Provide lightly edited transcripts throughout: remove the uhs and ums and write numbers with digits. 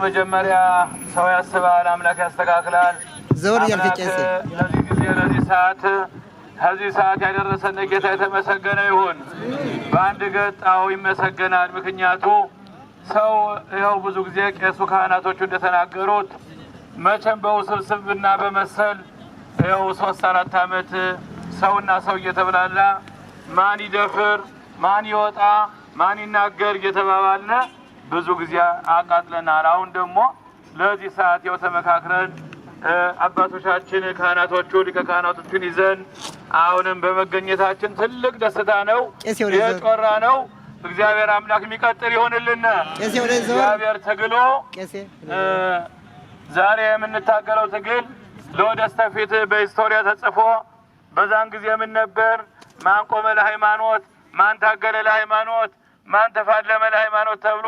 በመጀመሪያ ሰው ያስባል አምላክ ያስተካክላል። ዘውር ያልከጨሰ ለዚህ ጊዜ ለዚህ ሰዓት ያደረሰን ጌታ የተመሰገነ ይሁን። በአንድ ገጣው ይመሰገናል። ምክንያቱ ሰው ይኸው ብዙ ጊዜ ቄሱ ካህናቶቹ እንደተናገሩት መቼም በውስብስብና በመሰል ይኸው 3-4 ዓመት ሰውና ሰው እየተብላላ ማን ይደፍር ማን ይወጣ ማን ይናገር እየተባባልን ብዙ ጊዜ አቃጥለናል። አሁን ደግሞ ለዚህ ሰዓት ያው ተመካክረን አባቶቻችን ካህናቶቹ ሊቀ ካህናቶቹን ይዘን አሁንም በመገኘታችን ትልቅ ደስታ ነው። የጮራ ነው። እግዚአብሔር አምላክ የሚቀጥል ይሆንልን። እግዚአብሔር ትግሎ ዛሬ የምንታገለው ትግል ለወደስተፊት በሂስቶሪያ ተጽፎ በዛን ጊዜ ምን ነበር? ማን ቆመ ለሃይማኖት፣ ማን ታገለ ለሃይማኖት፣ ማን ተፋለመ ለሃይማኖት ተብሎ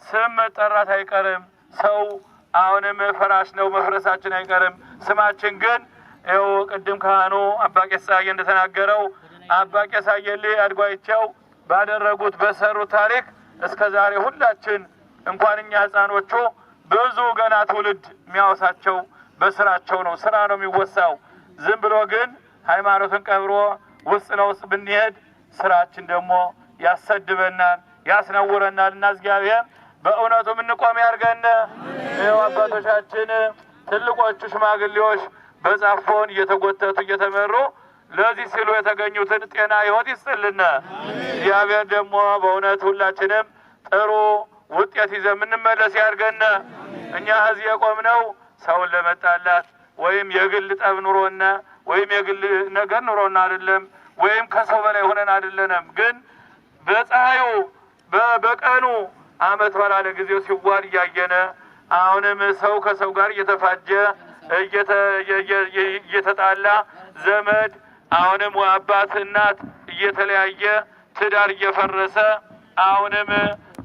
ስም መጠራት አይቀርም። ሰው አሁንም ፈራሽ ነው፣ መፍረሳችን አይቀርም። ስማችን ግን ይኸው ቅድም ካህኑ አባ ቄስ ጸሐዬ እንደተናገረው አባ ቄስ አየልይ አድጓይቸው ባደረጉት በሰሩት ታሪክ እስከ ዛሬ ሁላችን እንኳን እኛ ህፃኖቹ ብዙ ገና ትውልድ የሚያወሳቸው በስራቸው ነው። ስራ ነው የሚወሳው። ዝም ብሎ ግን ሃይማኖትን ቀብሮ ውስጥ ለውስጥ ብንሄድ ስራችን ደግሞ ያሰድበናል፣ ያስነውረናል። እና እግዚአብሔር በእውነቱ የምንቆም ያድርገን። ይኸው አባቶቻችን ትልቆቹ ሽማግሌዎች በጻፎን እየተጎተቱ እየተመሩ ለዚህ ሲሉ የተገኙትን ጤና ህይወት ይስጥልን። እግዚአብሔር ደግሞ በእውነት ሁላችንም ጥሩ ውጤት ይዘን የምንመለስ ያድርገን። እኛ እዚህ የቆምነው ሰውን ለመጣላት ወይም የግል ጠብ ኑሮና ወይም የግል ነገር ኑሮና አይደለም፣ ወይም ከሰው በላይ ሆነን አይደለንም። ግን በፀሐዩ በቀኑ አመት በላለ ጊዜው ሲዋል እያየነ አሁንም ሰው ከሰው ጋር እየተፋጀ እየተጣላ ዘመድ አሁንም አባት እናት እየተለያየ ትዳር እየፈረሰ አሁንም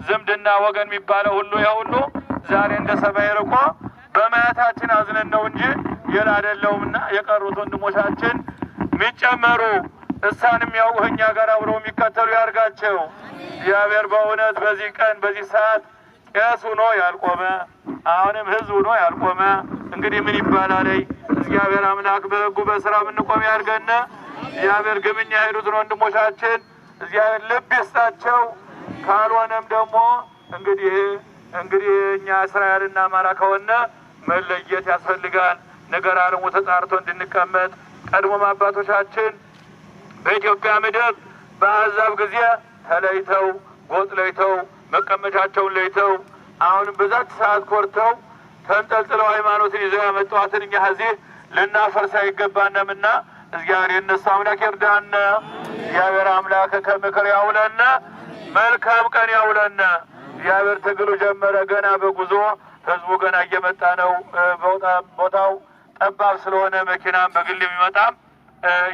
ዝምድና ወገን የሚባለው ሁሉ ያሁሉ ዛሬ እንደ ሰማይ ርቆ በማያታችን አዝነን ነው እንጂ የላ አይደለውምና የቀሩት ወንድሞቻችን የሚጨመሩ እሳንም ያው እኛ ጋር አብረው የሚከተሉ ያርጋቸው። እግዚአብሔር በእውነት በዚህ ቀን በዚህ ሰዓት ቄስ ሆኖ ያልቆመ አሁንም ህዝብ ሆኖ ያልቆመ እንግዲህ ምን ይባላል? እግዚአብሔር አምላክ በህጉ በስራ የምንቆም ያድርገን። እግዚአብሔር ግብኛ ሄዱትን ወንድሞቻችን እግዚአብሔር ልብ ይስጣቸው። ካልሆነም ደግሞ እንግዲህ እኛ እስራኤልና አማራ ከሆነ መለየት ያስፈልጋል። ነገር አለሙ ተጣርቶ እንድንቀመጥ ቀድሞም አባቶቻችን በኢትዮጵያ ምድር በአሕዛብ ጊዜ ተለይተው ጎጥ ለይተው መቀመጫቸውን ለይተው አሁንም በዛች ሰዓት ኮርተው ተንጠልጥለው ሃይማኖትን ይዘው ያመጣዋትን እኛ እዚህ ልናፈርስ አይገባንምና እግዚአብሔር የነሱ አምላክ ይርዳን። እግዚአብሔር አምላክ ከምክር ያውለን፣ መልካም ቀን ያውለን። እግዚአብሔር ትግሉ ጀመረ። ገና በጉዞ ህዝቡ ገና እየመጣ ነው። ቦታው ጠባብ ስለሆነ መኪናም በግል የሚመጣም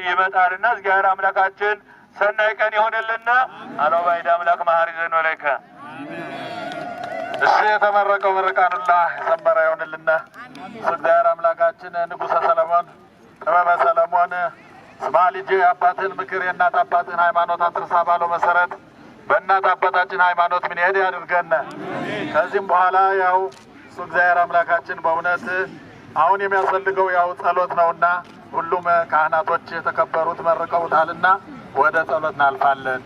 ይመጣልና እግዚአብሔር አምላካችን ሰናይ ቀን ይሆንልና አለው ባይዳ አምላክ መሐሪ ዘን ወለከ እሺ የተመረቀው ምርቃኑላ የሰመረ ይሆንልና እግዚአብሔር አምላካችን ንጉሠ ሰለሞን ጥበበ ሰለሞን ስማ ልጄ አባትህን ምክር የእናት አባትህን ሃይማኖት አትርሳ ባለው መሰረት በእናት አባታችን ሃይማኖት ምን ሄድ ያድርገን። ከዚህም በኋላ ያው እሱ እግዚአብሔር አምላካችን በእውነት አሁን የሚያስፈልገው ያው ጸሎት ነውና ሁሉም ካህናቶች የተከበሩት መርቀውታልና ወደ ጸሎት እናልፋለን።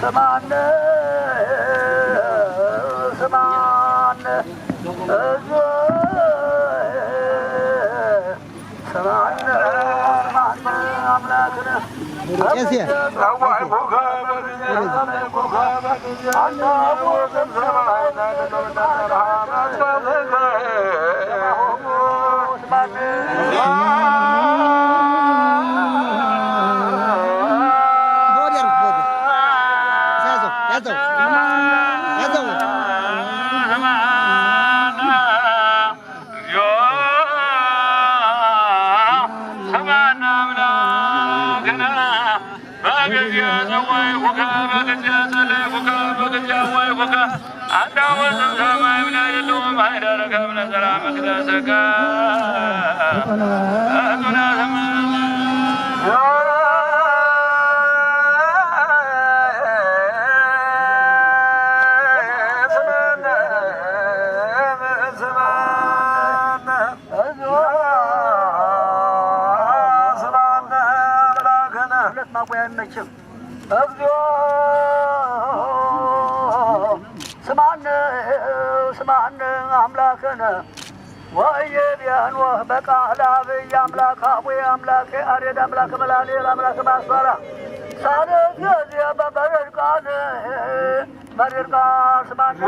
ስማነ ስማነ ስማነ አምላክነ ማቆያ አይመችም። እግዚኦ ስማነ ስማነ አምላክነ ወይቤንወ በቃለ አብይ አምላክ አቡየ አምላኬ አሬድ አምላክ መላሌል አምላክ ማስፈራ ሳለት ጊዜ በመሬድ ቃል መሬድ ቃል ስማነ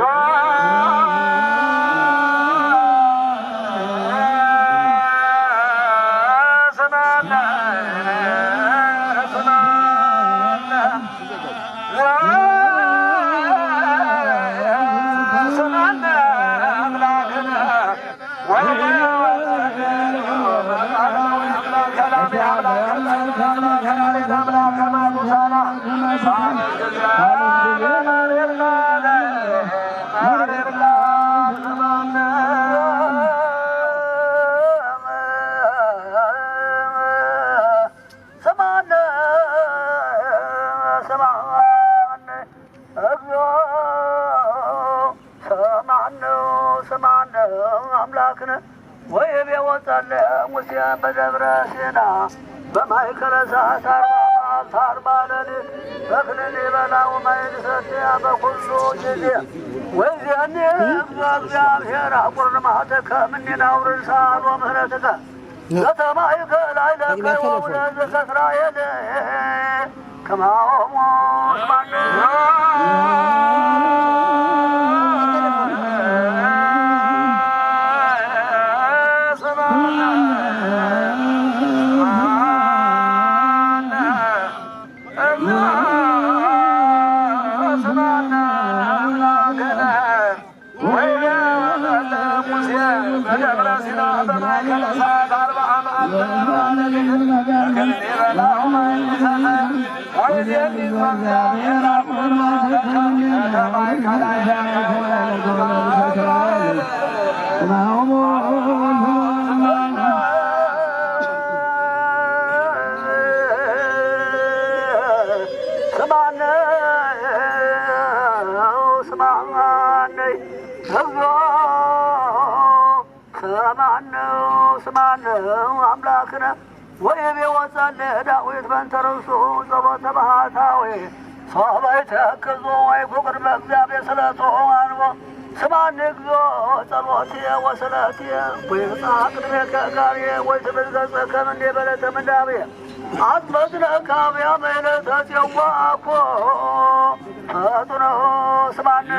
ወይቤ ወጸለ ሙሴ በደብረ ሲና በማእከለ እሳት አርባ ሌሊት በክልል በላው ማይል ሰትያ በኩሉ ጊዜ ወይዚያኔ እግዚአብሔር አቁር ማተከ ምኒና አውርድ ሳሎ ምህረትከ ዘተማእከለ ኃይለከ ወውለዘከ እስራኤል ከማሆሞ ስማነ አምላክነ ወይቤ ወጸለ ዳዊት በእንተ ርእሱ ጸሎተ ባህታዊ ሰባይ ተክዞ ወይኩን በእግዚአብሔር ስለቶ አንቦ ስማን እግዚኦ ጸሎትየ ወስእለትየ ወይብፅሕ ቅድሜከ ጋርየ ወይትምልገጸከ እምኔ በለተ ምንዳቤ አጥመድነ ካብያ በዕለተ ጽዋኮ ፈጥኖ ስማን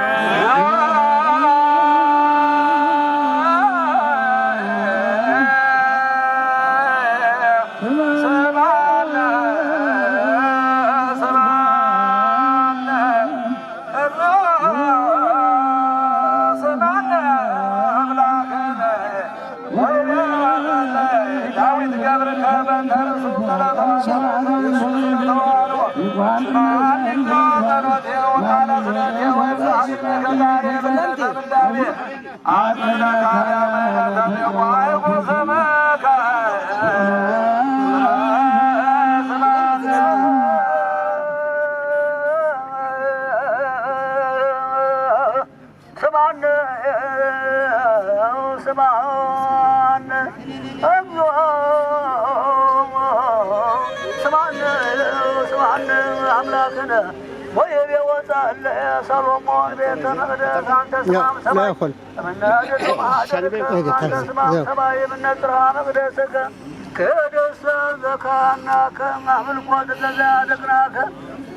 ወይቤ ወጸለ ሰሎሞን ቤተ መቅደስ አንተ ስማም ሰማይ ሰማይ ምነጽራ መቅደስከ ቅድስ ዘካናከ አምልኮት ዘዛደቅናከ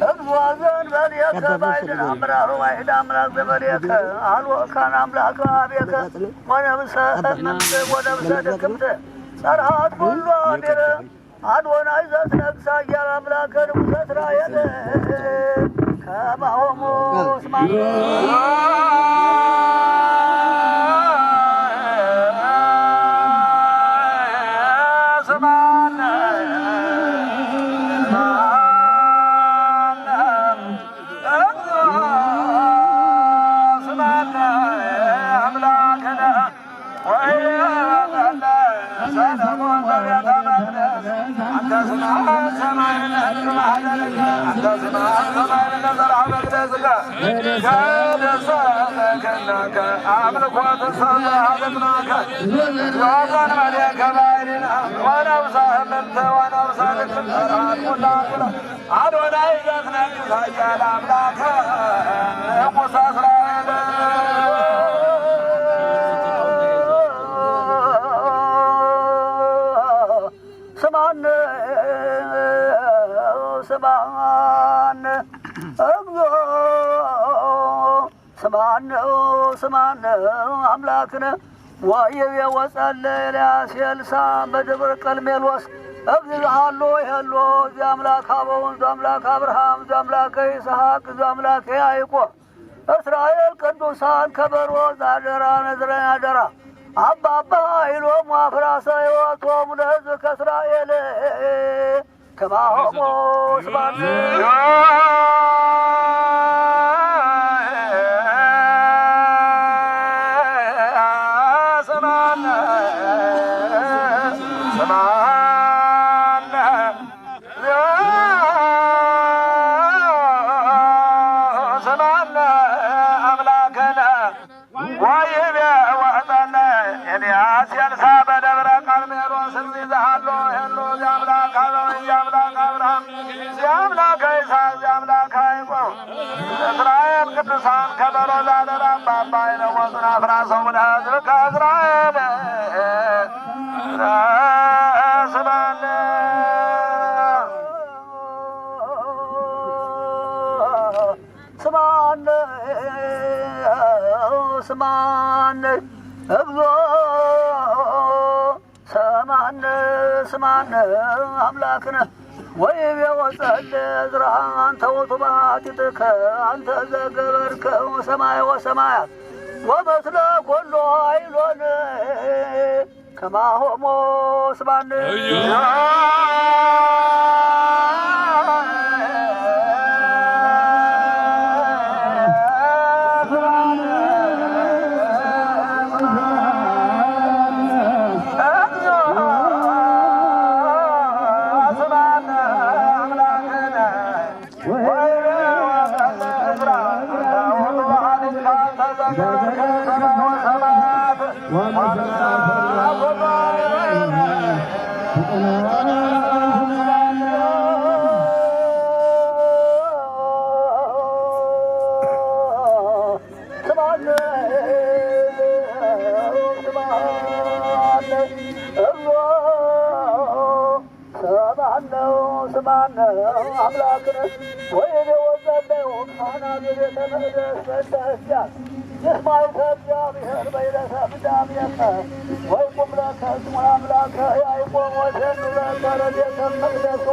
እግዚኦ ዘእንበሌከ ባዕድን አምራሩ ዋሕድ አምላክ ዘእንበሌከ አልወካን አምላክ አቤከ ወነብሰ እምንት ወነብሰ ድክምት ጸርሃት ኩሉ አሚረ አድወናይ ዘትነግሣ እያለ አምላከ ንጉሠ እስራኤል ከማሆሙ ስማን አዶናይ ዘትነግሥ ኃያል አምላከ ንጉሠ እስራኤል ስማን ስማን እግዚኦ ስማን አምላክነ ወይቤ ወጸለየ ኤልያስ ኤልሳዕ በደብረ ቀርሜሎስ እግዚአሎ ይሄሎ ዘአምላክ አበው ዘአምላክ አብርሃም ዘአምላክ ይስሐቅ ዘአምላክ ያዕቆብ እስራኤል ቅዱሳን ከበሮ ዛደራ ነዝረን አደራ አባባ ኃይሎሙ አፍራሰ ሕይወቶሙ ለሕዝብ ከእስራኤል ከማሆሞ ስማን ኤልያስ ኤልሳዕ በደብረ ቀርሜሎስ እግዚአሎ ይሄሎ ዘአምላክ አበው ዘአምላክ አብርሃም ዘአምላክ ይስሐቅ ዘአምላክ ያዕቆብ እስራኤል ቅዱሳን ከበሮ ዛደራ አባባ ኃይሎሙ አፍራሰ ለሕዝብ ከእስራኤል ስማን ስማን እግዚኦ ስማን አምላክነ ወይቤ ወጸልየ ዕዝራ አንተ ውእቱ በኃጢአትከ አንተ ዘገበርከ ሰማይ ወሰማያት ወምስለ ኩሉ ኃይሎን ከማሆሞ ስማን ስማን አምላክነ ወይቤ ወጸለዩ ካህናት ቤተ መቅደስ በእንተ ሕዝያት ይስማዕከ እግዚአብሔር በይለተ ፍዳሜከ ወይቁም ለከ እስመ አምላከ ያዕቆብ ወሴኑ ለከ ረድኤተ መቅደሱ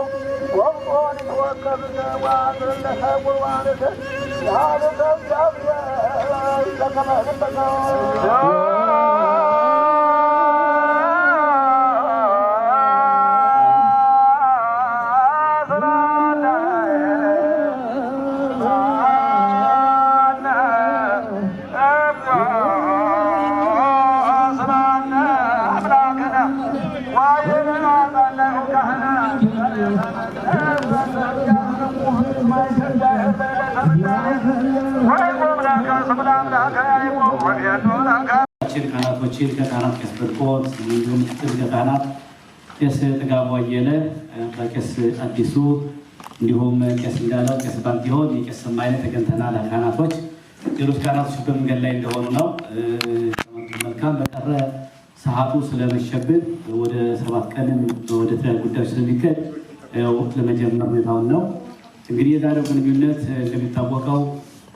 ወብጦን ይትወከፍ ዘወአንጽር ለከ ቁርባንከ ያህልከ እግዚአብሔር ለከመ ህልከ ካህናቶችን ከካህናት ቄስ በርቆት እንዲሁም ከካህናት ቄስ ጥጋቡ አየለ ከቄስ አዲሱ እንዲሁም ቄስ እንዳለው ቄስ ባንቲሆን የቄስ ሰማይነት ተገኝተናል። ካህናቶች ሌሎች ካህናቶች በመንገድ ላይ እንደሆኑ ነው። መልካም በቀረ ሰዓቱ ስለመሸብን ወደ 7 ቀንም ወደ ተለያዩ ጉዳዮች ስለሚከድ ለመጀመር ሁኔታውን ነው። እንግዲህ የዛሬው ግንኙነት እንደሚታወቀው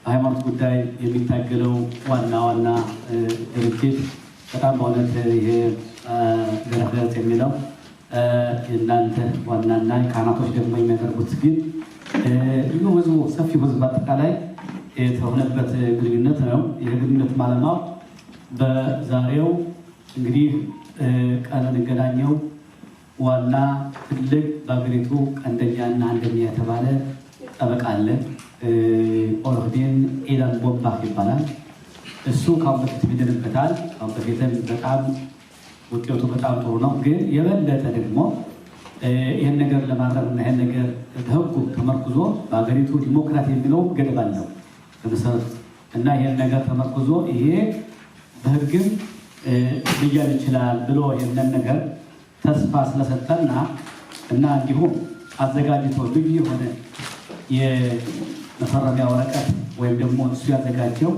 በሃይማኖት ጉዳይ የሚታገለው ዋና ድርጅት በጣም በእውነት ይሄ ገረፈት የሚለው እናንተ ዋናና ካህናቶች ደግሞ የሚያቀርቡት ግን ህዝቡ ሰፊው ህዝብ አጠቃላይ የተሆነበት ግንኙነት ነው። ይህ ግንኙነት ማለማው በዛሬው እንግዲህ ቃል እንገናኘው ዋና ትልቅ በአገሪቱ ቀንደኛና አንደኛ የተባለ ጠበቃ አለ። ኦርዲን ኢላን ቦምባህ ይባላል። እሱ ካሁን በፊት ይደንበታል። ካሁን በፊትም በጣም ውጤቱ በጣም ጥሩ ነው። ግን የበለጠ ደግሞ ይህን ነገር ለማድረግና ይህን ነገር በህጉ ተመርኩዞ በአገሪቱ ዲሞክራት የሚለው ገደብ አለው በመሰረቱ እና ይህን ነገር ተመርኩዞ ይሄ በህግም ሊያል ይችላል ብሎ ይህንን ነገር ተስፋ ስለሰጠና እና እንዲሁም አዘጋጅቶ ልዩ የሆነ የመፈረሚያ ወረቀት ወይም ደግሞ እሱ ያዘጋጀው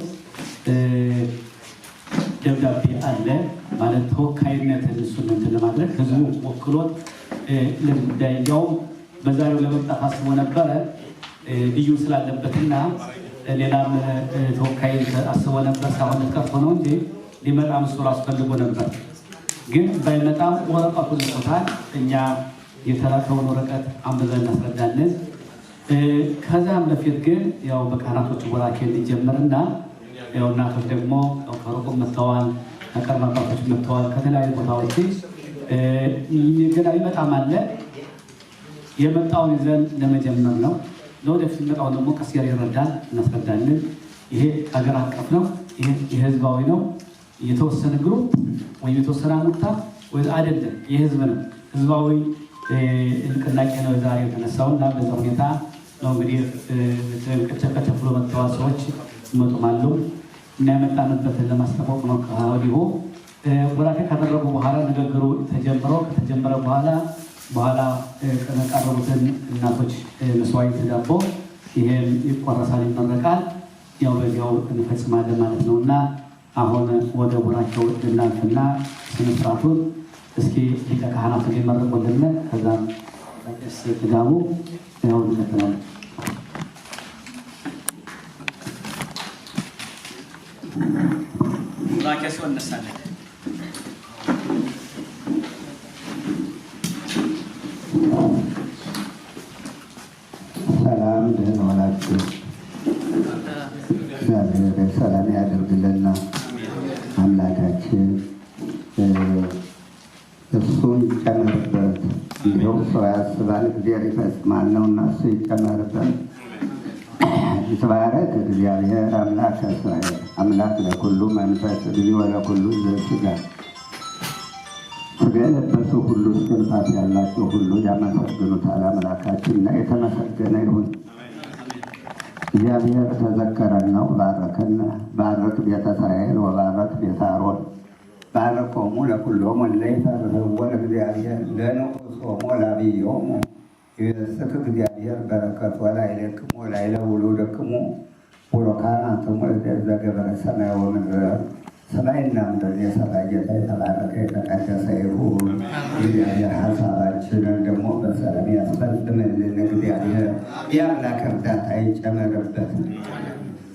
ደብዳቤ አለ ማለት ተወካይነትን እሱን እንትን ለማድረግ ህዝቡ ወክሎት ለጉዳዩ በዛሬው ለመምጣት አስቦ ነበረ። ልዩ ስላለበትና ሌላም ተወካይ አስቦ ነበር ሳይሆን ቀርቶ ነው እንጂ ሊመጣ መስሎ አስፈልጎ ነበር። ግን ባይመጣም ወረቀቱን ልቆታል። እኛ የተላከውን ወረቀት አንብበን እናስረዳለን። ከዛም በፊት ግን ያው በካህናቶች ወራኬ እንዲጀምርና ያው እናቶች ደግሞ ከሩቁም መጥተዋል፣ ከቅርብ አባቶች መጥተዋል፣ ከተለያዩ ቦታዎች ገና ይመጣም አለ። የመጣውን ይዘን ለመጀመር ነው። ለወደፊት የሚመጣውን ደግሞ ቀስ ያለ ይረዳል፣ እናስረዳለን። ይሄ ሀገር አቀፍ ነው። ይሄ የህዝባዊ ነው። የተወሰነ ግሩፕ ወይም የተወሰነ አሙታ ወይ አይደለም፣ የህዝብ ነው። ህዝባዊ ንቅናቄ ነው ዛሬ የተነሳውና በዛ ሁኔታ ነው እንግዲህ ከቸከቸፍሎ መጥተዋል ሰዎች ይመጡማሉ እና የመጣንበትን ለማስተዋወቅ ነው። ከወዲሁ ወራኬ ካደረጉ በኋላ ንግግሩ ከተጀመረ በኋላ ከቀረቡትን እናቶች መስዋዕት ዳቦ ይሄም ይቆረሳል፣ ይመረቃል። ያው በዚያው እንፈጽማለን ማለት ነው እና አሁን ወደ ወራኬው እናንተና ስነስርዓቱን እስኪ ሊቀ ካህናቱ ሊመረቁልን ከዛም ቄስ ጥጋቡ ያው እንቀጥላለን። ወራኬ ሲሆን እነሳለን። ሰላም ደህና ዋላችሁ። እግዚአብሔር ሰላም ያደርግልና አምላካችን እሱን ይጨመርበት። እንዲሁም ሰው ያስባል እግዚአብሔር ይፈጽማል ነውና እሱ ይጨመርበት። ይትባረክ እግዚአብሔር አምላክ እስራኤል አምላክ ለኩሉ መንፈስ እግዚኦ ለኩሉ ዘሥጋ ሥጋ የለበሱ ሁሉ እስትንፋስ ያላቸው ሁሉ ያመሰግኑታል። አምላካችንና የተመሰገነ ይሁን። እግዚአብሔር ተዘከረና ባረከን። ባረክ ቤተ እስራኤል ወባረክ ቤተ አሮን ባረኮሙ ለኩሎሙ እለ ይፈርህዎ ለእግዚአብሔር ለንዑሶሙ ለአብዮሙ ይቤስክ እግዚአብሔር በረከቶ ላዕሌክሙ ወላዕለ ውሉድክሙ ቡሩካን አንትሙ ዘገበረ ሰማየ ወምድረ። ሰማይና ምድር የሰራ ጌታ የተባረከ የተቀደሰ ይሁን። እግዚአብሔር ሀሳባችንን ደግሞ በሰላም ያስፈጽምልን። እግዚአብሔር የአምላክ እርዳታ ይጨመርበት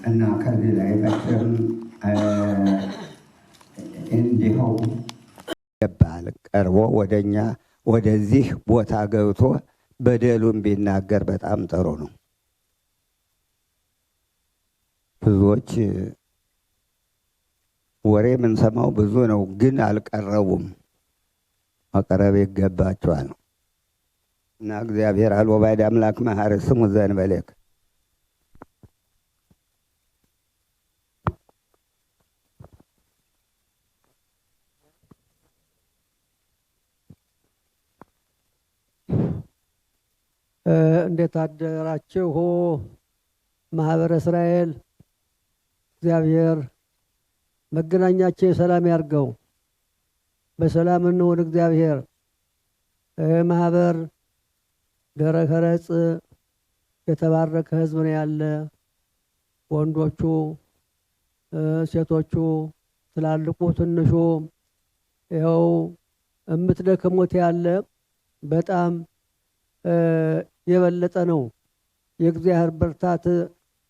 እና ከዚህ ላይ መቼም እንዲሁ ይገባል ቀርቦ ወደኛ ወደዚህ ቦታ ገብቶ በደሉን ቢናገር በጣም ጥሩ ነው። ብዙዎች ወሬ የምንሰማው ብዙ ነው፣ ግን አልቀረቡም። መቀረብ ይገባቸዋል እና እግዚአብሔር አልወባድ አምላክ መሐር ስሙ ዘእንበሌክ እንዴት አደራችሁ ማህበረ እስራኤል? እግዚአብሔር መገናኛችን ሰላም ያርገው። በሰላም እንሁን። እግዚአብሔር ማህበር ደረከ ረጽ የተባረከ ህዝብ ነው ያለ። ወንዶቹ፣ ሴቶቹ፣ ትላልቁ፣ ትንሹ ይኸው የምትደክሙት ያለ በጣም የበለጠ ነው። የእግዚአብሔር ብርታት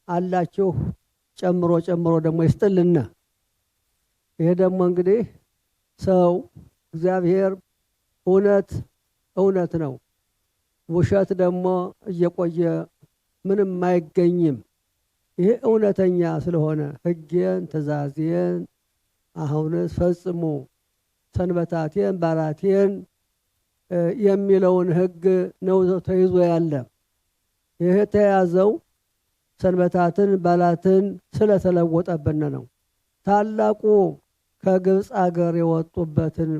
አላችሁ። ጨምሮ ደግሞ ይስጥልና። ይሄ ደግሞ እንግዲህ ሰው እግዚአብሔር እውነት ነው፣ ውሸት ደግሞ እየቆየ ምንም አይገኝም። ይሄ እውነተኛ ስለሆነ ሕጌን ትእዛዜን አሁንስ ፈጽሙ ሰንበታቴን ባራቴን የሚለውን ሕግ ነው ተይዞ ያለ። ይሄ ተያዘው ሰንበታትን ባላትን ስለተለወጠብን ነው። ታላቁ ከግብፅ አገር የወጡበትን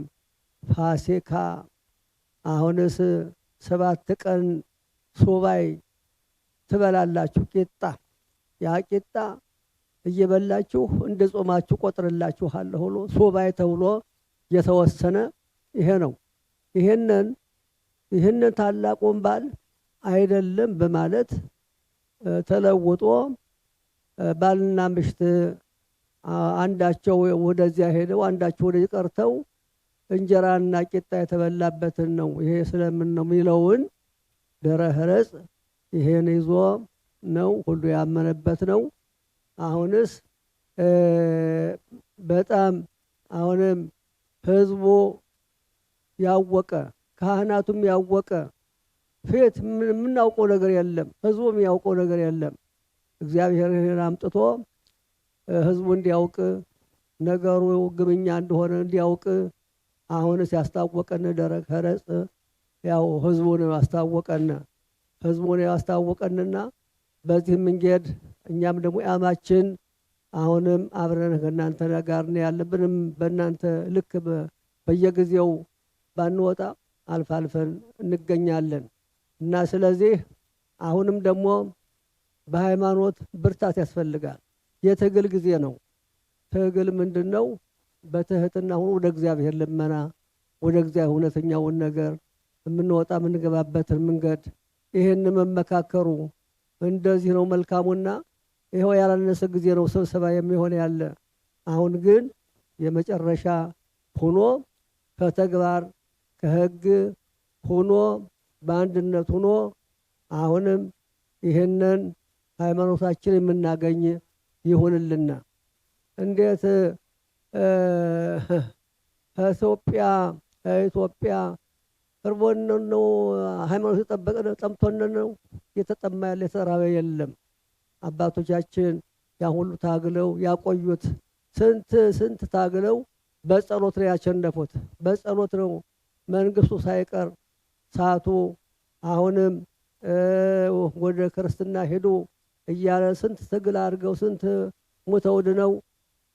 ፋሲካ አሁንስ 7 ቀን ሱባኤ ትበላላችሁ። ቂጣ ያ ቂጣ እየበላችሁ እንደ ጾማችሁ ቆጥርላችኋለሁ ብሎ ሱባኤ ተብሎ የተወሰነ ይሄ ነው። ይህንን ታላቁን በዓል አይደለም በማለት ተለውጦ ባልና ምሽት አንዳቸው ወደዚያ ሄደው አንዳቸው ወደዚህ ቀርተው እንጀራና ቂጣ የተበላበትን ነው ይሄ ስለምን ነው የሚለውን ደብረ ሕረጽ ይሄን ይዞ ነው ሁሉ ያመነበት ነው። አሁንስ በጣም አሁንም ህዝቡ ያወቀ ካህናቱም ያወቀ ፊት ምናውቀው ነገር የለም፣ ህዝቡም ያውቀው ነገር የለም። እግዚአብሔር አምጥቶ ህዝቡ እንዲያውቅ ነገሩ ግብኛ እንደሆነ እንዲያውቅ አሁንስ ያስታወቀን ደብረ ሕረጽ ያው ህዝቡን ያስታወቀንና በዚህ መንገድ እኛም ደግሞ ያማችን አሁንም አብረን ከእናንተ ጋር ነው ያለብንም። በእናንተ ልክ በየጊዜው ባንወጣ አልፋልፈን እንገኛለን እና ስለዚህ አሁንም ደግሞ በሃይማኖት ብርታት ያስፈልጋል። የትግል ጊዜ ነው። ትግል ምንድነው? በትህትና ሆኖ ወደ እግዚአብሔር ልመና ወደ እግዚአብሔር እውነተኛውን ነገር የምንወጣ የምንገባበትን መንገድ ይሄን መመካከሩ እንደዚህ ነው መልካሙና ይሄው ያላነሰ ጊዜ ነው ስብሰባ የሚሆን ያለ። አሁን ግን የመጨረሻ ሆኖ ከተግባር ከህግ ሆኖ በአንድነት ሆኖ አሁንም ይሄንን ሃይማኖታችን የምናገኝ ይሁንልና እንዴት ኢትዮጵያ እርቦን ነው ሃይማኖት ተጠበቀ ጠምቶን ነው የተጠማ ያለ የተራበ የለም። አባቶቻችን ያ ሁሉ ታግለው ያቆዩት ስንት ታግለው በጸሎት ነው ያሸነፉት። በጸሎት ነው መንግስቱ ሳይቀር ሳቱ አሁንም ወደ ክርስትና ሄዱ እያለ ስንት ትግል አድርገው ስንት ሞተው ድነው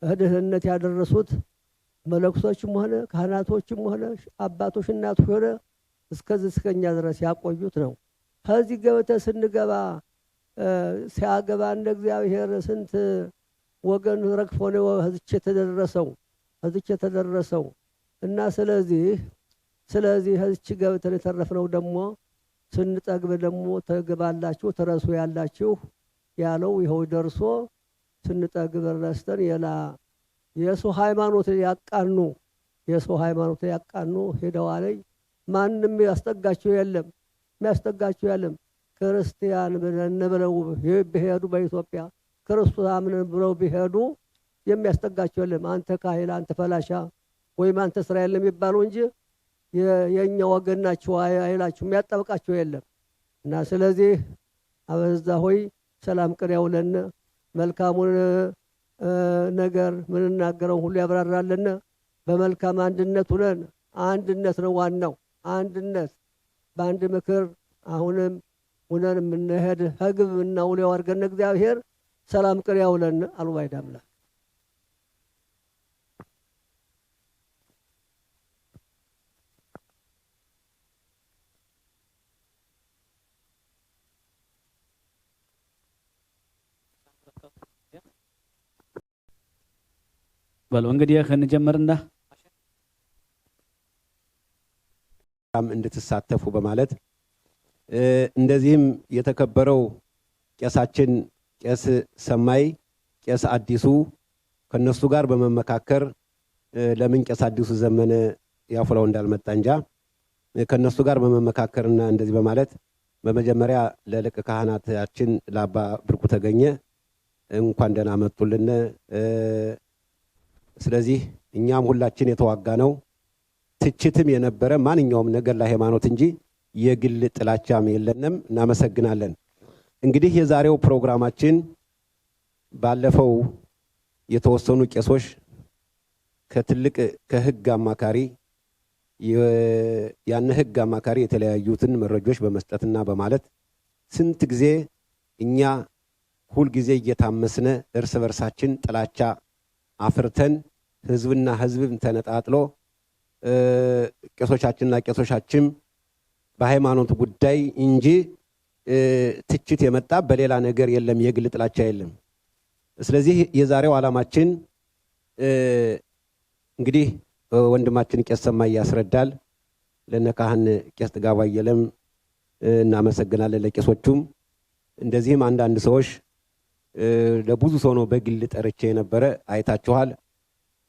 ድህነት ያደረሱት መለክሶችም ሆነ ካህናቶችም ሆነ አባቶች እናቶች ሆነ እስከኛ ድረስ ያቆዩት ነው። ከዚህ ገበተ ስንገባ ሲያገባ እንደ እግዚአብሔር ስንት ወገን ረግፎ ነው እዚች የተደረሰው እና ስለዚህ እዚች ገብተን የተረፍነው ደግሞ ስንጠግብ ደግሞ ተገባላችሁ ተረሱ ያላችሁ ያለው ይኸው ደርሶ ስንጠግብ ረስተን የሰው ሃይማኖት ያቃኑ ሄደዋለይ። ማንም ያስጠጋቸው የለም። ክርስቲያን ብለው ቢሄዱ በኢትዮጵያ ክርስቶስ አምነን ብለው ቢሄዱ የሚያስጠጋቸው የለም። አንተ ካህል አንተ ፈላሻ ወይም አንተ እስራኤል የሚባሉ እንጂ የኛ ወገን ናቸው አይላችሁ የሚያጣብቃቸው የለም። እና ስለዚህ አበዛ ሆይ ሰላም ቅር ያውለን መልካሙን ነገር ምንናገረው ሁሉ ያብራራልና በመልካም አንድነት ሆነን አንድነት ነው ዋናው አንድነት በአንድ ምክር አሁንም ሆነን የምንሄድ ህግብ እና ውለው አድርገን እግዚአብሔር ሰላም ቅር ያውለን አልዋይድ አምላክ በሉ እንግዲህ ከነጀመርና እንድትሳተፉ በማለት እንደዚህም የተከበረው ቄሳችን ቄስ ሰማይ ቄስ አዲሱ ከነሱ ጋር በመመካከር ለምን ቄስ አዲሱ ዘመነ ያፈራው እንዳልመጣ እንጃ ከነሱ ጋር በመመካከርና እንደዚህ በማለት በመጀመሪያ ለልቅ ካህናታችን ለአባ ብርቁ ተገኘ እንኳን ደህና መጡልን። ስለዚህ እኛም ሁላችን የተዋጋ ነው ትችትም የነበረ ማንኛውም ነገር ለሃይማኖት እንጂ የግል ጥላቻም የለንም። እናመሰግናለን። እንግዲህ የዛሬው ፕሮግራማችን ባለፈው የተወሰኑ ቄሶች ከትልቅ ከህግ አማካሪ ያን ህግ አማካሪ የተለያዩትን መረጃዎች በመስጠትና በማለት ስንት ጊዜ እኛ ሁሉ ጊዜ እየታመስነ እርስ በርሳችን ጥላቻ አፍርተን ህዝብና ህዝብን ተነጣጥሎ ቄሶቻችንና ቄሶቻችን በሃይማኖት ጉዳይ እንጂ ትችት የመጣ በሌላ ነገር የለም፣ የግል ጥላቻ የለም። ስለዚህ የዛሬው ዓላማችን እንግዲህ ወንድማችን ቄስ ሰማይ ያስረዳል። ለነካህን ቄስ ጥጋቡ አየለም እናመሰግናለን ለቄሶቹም። እንደዚህም አንዳንድ ሰዎች ለብዙ ሰው ነው በግል ጠርቼ የነበረ አይታችኋል።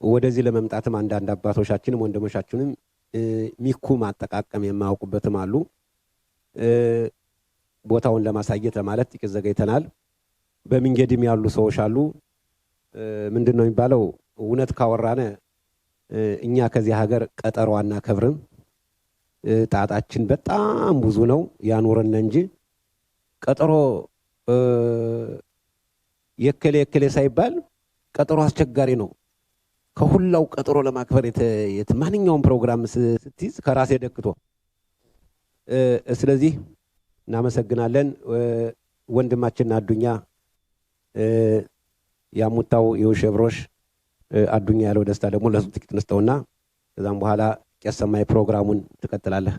ወደዚህ ለመምጣትም አንዳንድ አባቶቻችንም ወንድሞቻችንም ሚኩ ማጠቃቀም የማያውቁበትም አሉ። ቦታውን ለማሳየት ለማለት ጥቂት ዘገይተናል። በመንገድም ያሉ ሰዎች አሉ። ምንድነው የሚባለው? እውነት ካወራነ እኛ ከዚህ ሀገር ቀጠሮ አናከብርም። ጣጣችን በጣም ብዙ ነው ያኖረን እንጂ ቀጠሮ የከለ ሳይባል ቀጠሮ አስቸጋሪ ነው። ከሁላው ቀጠሮ ለማክበር ማንኛውም ፕሮግራም ስትይዝ ከራሴ ደክቶ። ስለዚህ እናመሰግናለን። ወንድማችን አዱኛ ያሙታው የውሸብሮሽ አዱኛ ያለው ደስታ ደግሞ ለሱ ጥቂት እንስጠውና ከዛም በኋላ ቄስ ሰማይ ፕሮግራሙን ትቀጥላለህ።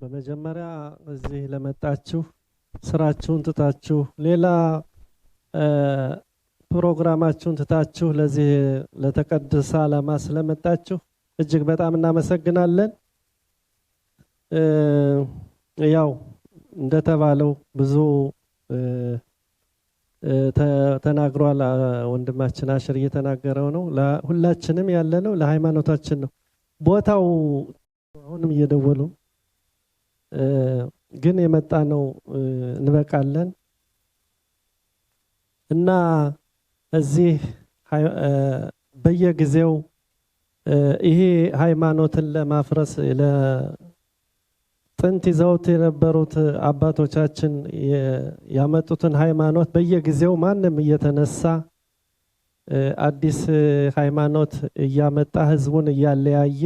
በመጀመሪያ እዚህ ለመጣችሁ ስራችሁን ትታችሁ ሌላ ፕሮግራማችሁን ትታችሁ ለዚህ ለተቀደሰ ዓላማ ስለመጣችሁ እጅግ በጣም እናመሰግናለን። ያው እንደተባለው ብዙ ተናግሯል። ወንድማችን አሽር እየተናገረው ነው። ሁላችንም ያለነው ለሃይማኖታችን ነው። ቦታው አሁንም እየደወሉ ግን የመጣ ነው እንበቃለን እና እዚህ በየጊዜው ይሄ ሃይማኖትን ለማፍረስ ጥንት ይዘውት የነበሩት አባቶቻችን ያመጡትን ሃይማኖት በየጊዜው ማንም እየተነሳ አዲስ ሃይማኖት እያመጣ ህዝቡን እያለያየ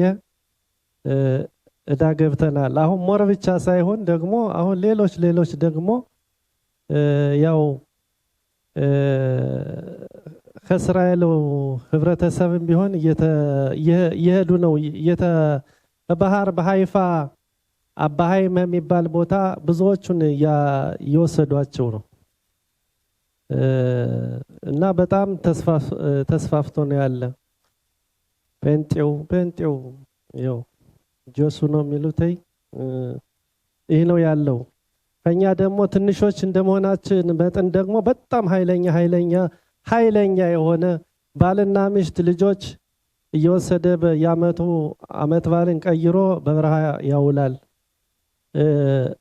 እዳ ገብተናል። አሁን ሞር ብቻ ሳይሆን ደግሞ አሁን ሌሎች ደግሞ ያው ከእስራኤል ህብረተሰብም ቢሆን እየሄዱ ነው። በባህር በሃይፋ አባሃይም የሚባል ቦታ ብዙዎቹን እየወሰዷቸው ነው እና በጣም ተስፋፍቶ ነው ያለ። ፔንጤው ያው ጆሱ ነው የሚሉት ይህ ነው ያለው። ከኛ ደግሞ ትንሾች እንደመሆናችን መጠን ደግሞ በጣም ኃይለኛ የሆነ ባልና ሚስት ልጆች እየወሰደ በየዓመቱ ዓመት ባልን ቀይሮ በበረሃ ያውላል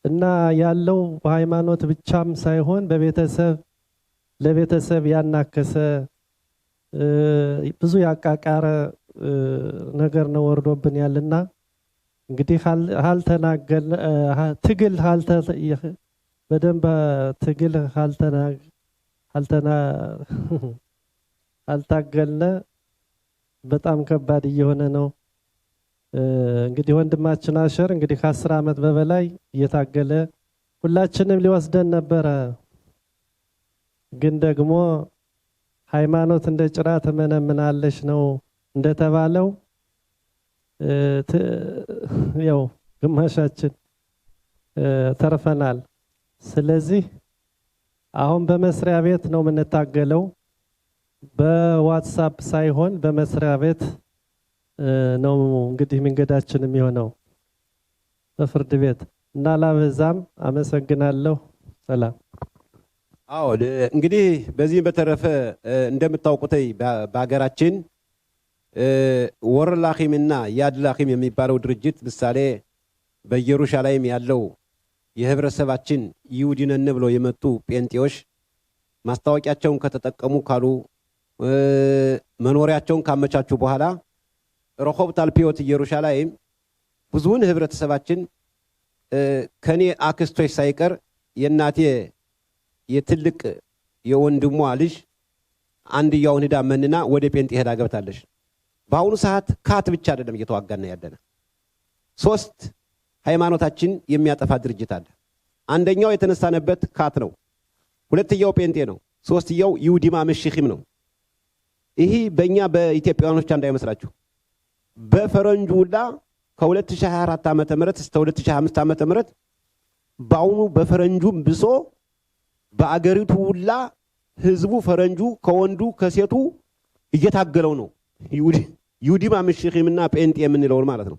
እና ያለው በሃይማኖት ብቻም ሳይሆን ለቤተሰብ ያናከሰ ብዙ ያቃቃረ ነገር ነው ወርዶብን ያለና እንግዲህ ትግል በደንብ ትግል አልታገልነ በጣም ከባድ እየሆነ ነው። እንግዲህ ወንድማችን አሸር እንግዲህ ከ10 ዓመት በበላይ እየታገለ ሁላችንም ሊወስደን ነበረ። ግን ደግሞ ሃይማኖት እንደ ጭራ ተመነምናለች ነው እንደተባለው ያው ግማሻችን ተርፈናል። ስለዚህ አሁን በመስሪያ ቤት ነው የምንታገለው፣ በዋትስአፕ ሳይሆን በመስሪያ ቤት ነው እንግዲህ መንገዳችን የሚሆነው በፍርድ ቤት እና ላበዛም አመሰግናለሁ። ሰላም። አዎ እንግዲህ በዚህ በተረፈ እንደምታውቁት በሀገራችን ወርላኺምና ያድላኺም የሚባለው ድርጅት ምሳሌ በኢየሩሳሌም ያለው የህብረተሰባችን ይሁዲነን ብለው የመጡ ጴንጤዎች ማስታወቂያቸውን ከተጠቀሙ ካሉ መኖሪያቸውን ካመቻቹ በኋላ ረሆብ ታልፒዮት ኢየሩሳሌም ብዙውን ህብረተሰባችን ከኔ አክስቶች ሳይቀር የናቴ የትልቅ የወንድሟ ልጅ አንድያውን ሄዳ መንና ወደ ጴንጤ ሄዳ ገብታለች። በአሁኑ ሰዓት ካት ብቻ አይደለም እየተዋጋና ያለነ 3 ሃይማኖታችን የሚያጠፋ ድርጅት አለ። አንደኛው የተነሳነበት ካት ነው፣ ሁለተኛው ጴንጤ ነው፣ ሶስተኛው ይሁዲማ መሽኺም ነው። ይሄ በእኛ በኢትዮጵያውያኖች እንዳይመስላችሁ በፈረንጁ ሁላ ከ2024 ዓመተ ምህረት እስከ 2025 ዓመተ ምህረት በአሁኑ በፈረንጁም ብሶ በአገሪቱ ሁላ ህዝቡ ፈረንጁ ከወንዱ ከሴቱ እየታገለው ነው። ይሁዲማ መሽኺምና ጴንጤ የምንለው ማለት ነው።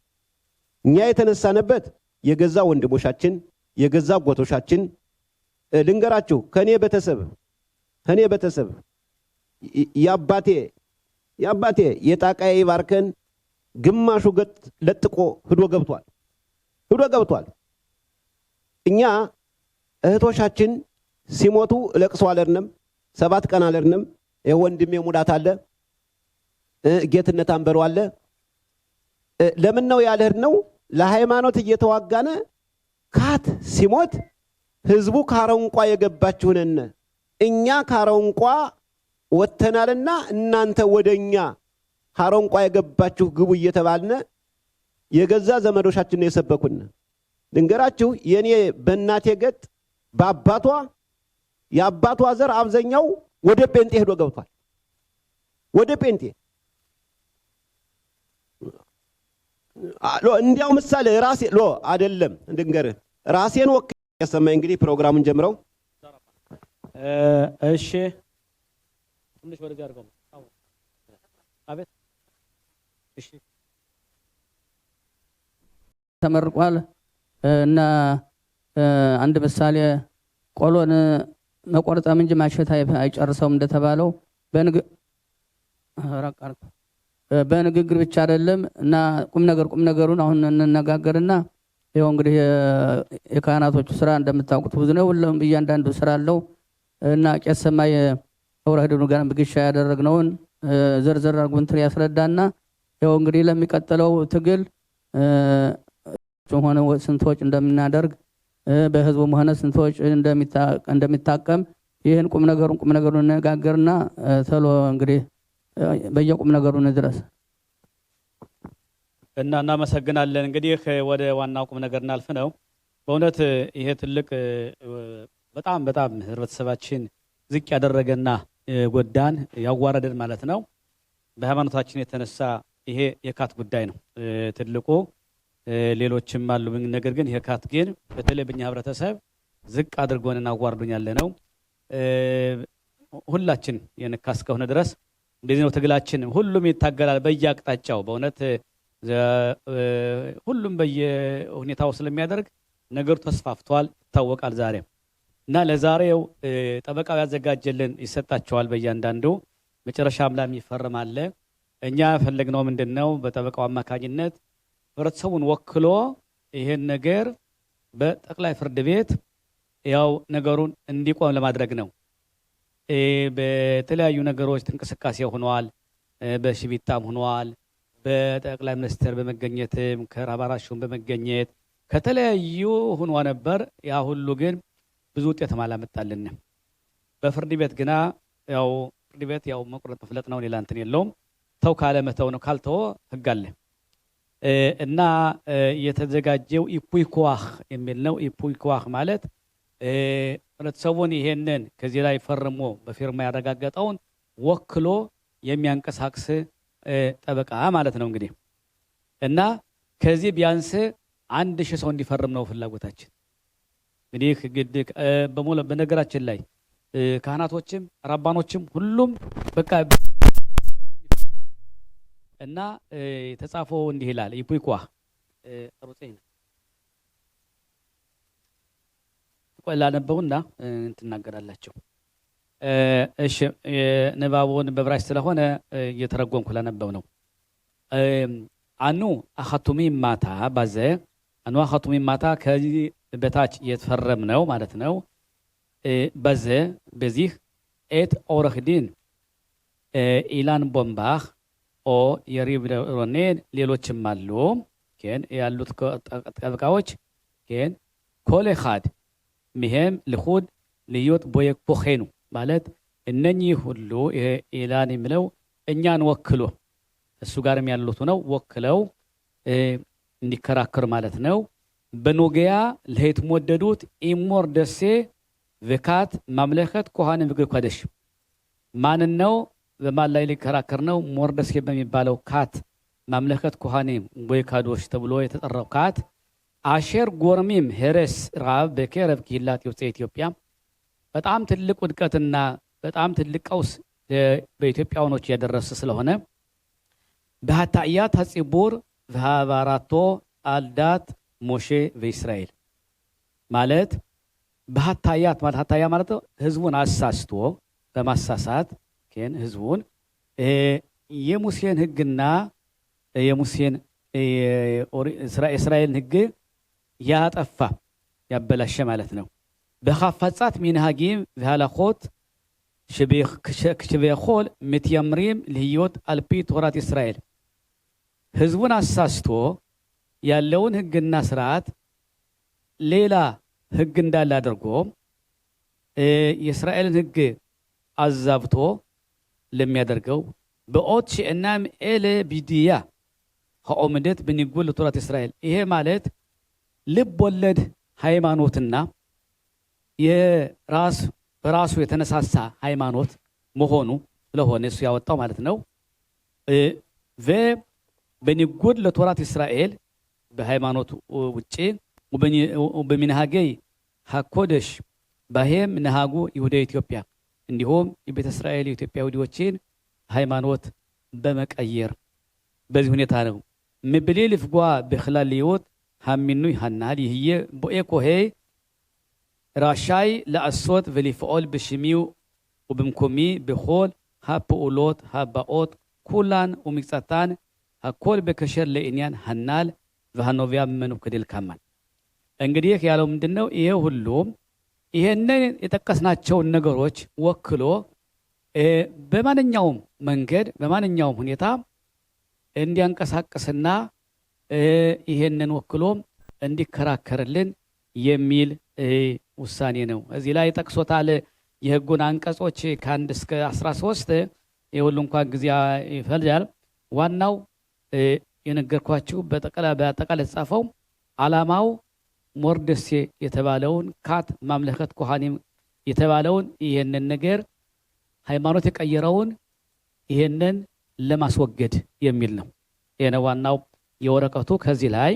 እኛ የተነሳነበት የገዛ ወንድሞቻችን የገዛ አጎቶቻችን ልንገራችሁ ከኔ ቤተሰብ ያባቴ የጣቃዬ ይባርከን ግማሹ ለጥቆ ሄዶ ገብቷል እኛ እህቶቻችን ሲሞቱ ለቅሶ አለርንም 7 ቀን አለርንም የወንድሜ ሙዳት አለ ጌትነት አንበሩ አለ ለምን ነው ያለህር ነው ለሃይማኖት እየተዋጋነ ካት ሲሞት ህዝቡ ካረንቋ የገባችሁነን እኛ ካረንቋ ወተናልና እናንተ ወደኛ ካረንቋ የገባችሁ ግቡ እየተባልነ የገዛ ዘመዶቻችን ነው የሰበኩን ድንገራችሁ የኔ በእናቴ ገጥ የአባቷ ዘር አብዛኛው ወደ ጴንጤ ሄዶ ገብቷል ወደ ጴንጤ እንዲያው ምሳሌ ራሴ አይደለም እንድንገር ራሴን ወክ ያሰማኝ እንግዲህ ፕሮግራሙን ጀምረው እሺ ትንሽ ወደ ጋር ቆም አቤት እሺ ተመርቋል እና አንድ ምሳሌ ቆሎን መቆርጠም እንጂ ማሸት አይጨርሰውም እንደተባለው በንግግር ብቻ አይደለም እና ቁም ነገሩን አሁን እንነጋገርና ይሄው እንግዲህ የካህናቶቹ ስራ እንደምታውቁት ብዙ ነው ሁሉም እያንዳንዱ ስራ አለው እና ቄስ ሰማይ ወራደኑ ጋር በግሻ ያደረግነውን ዘርዘር አድርጎ እንትን ያስረዳና ይሄው እንግዲህ ለሚቀጥለው ትግል ሆነ ስንቶች እንደምናደርግ በህዝቡ ሆነ ስንቶች እንደሚታቀም ይሄን ቁም ነገሩን እንነጋገርና ተሎ እንግዲህ በየቁም ነገሩን ድረስ እና እናመሰግናለን እንግዲህ ወደ ዋናው ቁም ነገር እናልፍ ነው በእውነት ይሄ ትልቅ በጣም ህብረተሰባችን ዝቅ ያደረገና ጎዳን ያዋረደን ማለት ነው በሃይማኖታችን የተነሳ ይሄ የካት ጉዳይ ነው ትልቁ ሌሎችም አሉ ነገር ግን የካት ግን በተለይ በእኛ ህብረተሰብ ዝቅ አድርጎንና አዋርዶን ያለ ነው ሁላችን የነካስ ከሆነ ድረስ እንደዚህ ነው ትግላችን ሁሉም ይታገላል በየአቅጣጫው በእውነት ሁሉም በየሁኔታው ስለሚያደርግ ነገሩ ተስፋፍቷል ይታወቃል ዛሬ እና ለዛሬው ጠበቃው ያዘጋጀልን ይሰጣቸዋል በእያንዳንዱ መጨረሻም ላይ ይፈርማል እኛ ፈለግነው ምንድነው በጠበቃው አማካኝነት ህብረተሰቡን ወክሎ ይሄን ነገር በጠቅላይ ፍርድ ቤት ያው ነገሩን እንዲቆም ለማድረግ ነው በተለያዩ ነገሮች እንቅስቃሴ ሆኗል በሽቢታም ሆኗል በጠቅላይ ሚኒስትር በመገኘትም ከራባራሹም በመገኘት ከተለያዩ ሆኖ ነበር ያ ሁሉ ግን ብዙ ውጤት አላመጣልን በፍርድ ቤት ግና ያው ፍርድ ቤት ያው መቁረጥ ፍለጥ ነው ሌላ እንትን የለውም ተው ካለ መተው ነው ካልተው ህግ አለ እና የተዘጋጀው ኢፑይኳህ የሚል ነው ኢፑይኳህ ማለት ህብረተሰቡን ይሄንን ከዚህ ላይ ፈርሞ በፊርማ ያረጋገጠውን ወክሎ የሚያንቀሳቅስ ጠበቃ ማለት ነው እንግዲህ እና ከዚህ ቢያንስ 1000 ሰው እንዲፈርም ነው ፍላጎታችን እንግዲህ ግድ በሞለ በነገራችን ላይ ካህናቶችም ራባኖችም ሁሉም በቃ እና የተጻፈው እንዲህ ይላል ኢፑይኳህ ሩጤን ቆላ ነበውና እንትናገራላችሁ እሺ ንባቡን በብራሽ ስለሆነ እየተረጎምኩ ለነበው ነው አኑ አኸቱሚ ማታ ባዘ አኑ አኸቱሚ ማታ ከዚህ በታች የተፈረም ነው ማለት ነው ባዘ በዚህ ኤት ኦረህዲን ኢላን ቦምባህ ኦ የሪብ ሮኔን ሌሎችም አሉ ከን ያሉት ጠበቃዎች ከን ኮሌኻድ ሚሄም ልኹድ ልዮት ቦየክ ቦኼኑ ማለት እነኚህ ሁሉ ኢላን የሚለው እኛን ወክሎ እሱ ጋርም ያሉት ነው ወክለው እንዲከራከር ማለት ነው በኖጊያ ለሄት ሞደዱት ኢሞር ደሴ ዘካት ማምለከት ኮሃን ምግር ኮደሽ ማን ነው በማን ላይ ሊከራከር ነው ሞርደስ በሚባለው ካት ማምለከት ኮሃኔ ወይ ካዶሽ ተብሎ የተጠራው ካት አሸር ጎርሚም ሄረስ ራብ በከረብ ኪላት ኢትዮጵያ በጣም ትልቅ ውድቀትና በጣም ትልቅ ቀውስ በኢትዮጵያውያኖች ያደረሰ ስለሆነ በሃታያት ሐጽቡር በሃባራቶ አልዳት ሞሼ በእስራኤል ማለት በሀታያት ማለት ሀታያ ማለት ህዝቡን አሳስቶ በማሳሳት ከን ህዝቡን የሙሴን ህግና የሙሴን እስራኤልን ህግ ያጠፋ ያበላሸ ማለት ነው። በኻፋጻት ሚንሃጊም በሃላኾት ሽበየኾል ምትየምሪም ልህዮት አልፒ ቶራት እስራኤል ህዝቡን አሳስቶ ያለውን ህግና ስርዓት ሌላ ህግ እንዳለ አድርጎ የእስራኤልን ህግ አዛብቶ ለሚያደርገው በኦት ሽእናም ኤለ ቢዲያ ከኦምደት ብንጉል ቶራት እስራኤል ይሄ ማለት ልብ ወለድ ሃይማኖትና በራሱ የተነሳሳ ሃይማኖት መሆኑ ስለሆነ እሱ ያወጣው ማለት ነው። በንጉድ ለቶራት እስራኤል በሃይማኖት ውጪ በሚንሃገይ ሀኮደሽ ባሄም ነሃጉ ይሁዳ ኢትዮጵያ እንዲሁም የቤተ እስራኤል የኢትዮጵያ ይሁዲዎችን ሃይማኖት በመቀየር በዚህ ሁኔታ ነው ምብሊል ፍጓ በخلاليوት ሀሚኑ ይሃናል ይህየ ቦኤኮሄ ራሻይ ለአሶት ወሊፍኦል በሽሚው ወበምኮሚ በሆል ሀፖሎት ሀባኦት ኩላን ወሚጻታን ሀኮል በከሸር ለኢንያን ሀናል ወሃኖቪያ መኑ ከደል ካማል እንግዲህ ያለው ምንድነው ይሄ ሁሉ ይሄንን የጠቀስናቸውን ነገሮች ወክሎ በማንኛውም መንገድ በማንኛውም ሁኔታ እንዲያንቀሳቀስና ይሄንን ወክሎ እንዲከራከርልን የሚል ውሳኔ ነው። እዚህ ላይ ጠቅሶታል የህጉን አንቀጾች ከ1 እስከ 13 የሁሉ እንኳን ጊዜ ይፈልጋል። ዋናው የነገርኳችሁ በጠቃላይ ተጻፈው ዓላማው ሞርደሴ የተባለውን ካት ማምለከት ኮሃኒም የተባለውን ይሄንን ነገር ሃይማኖት የቀየረውን ይሄንን ለማስወገድ የሚል ነው። የነ ዋናው የወረቀቱ ከዚህ ላይ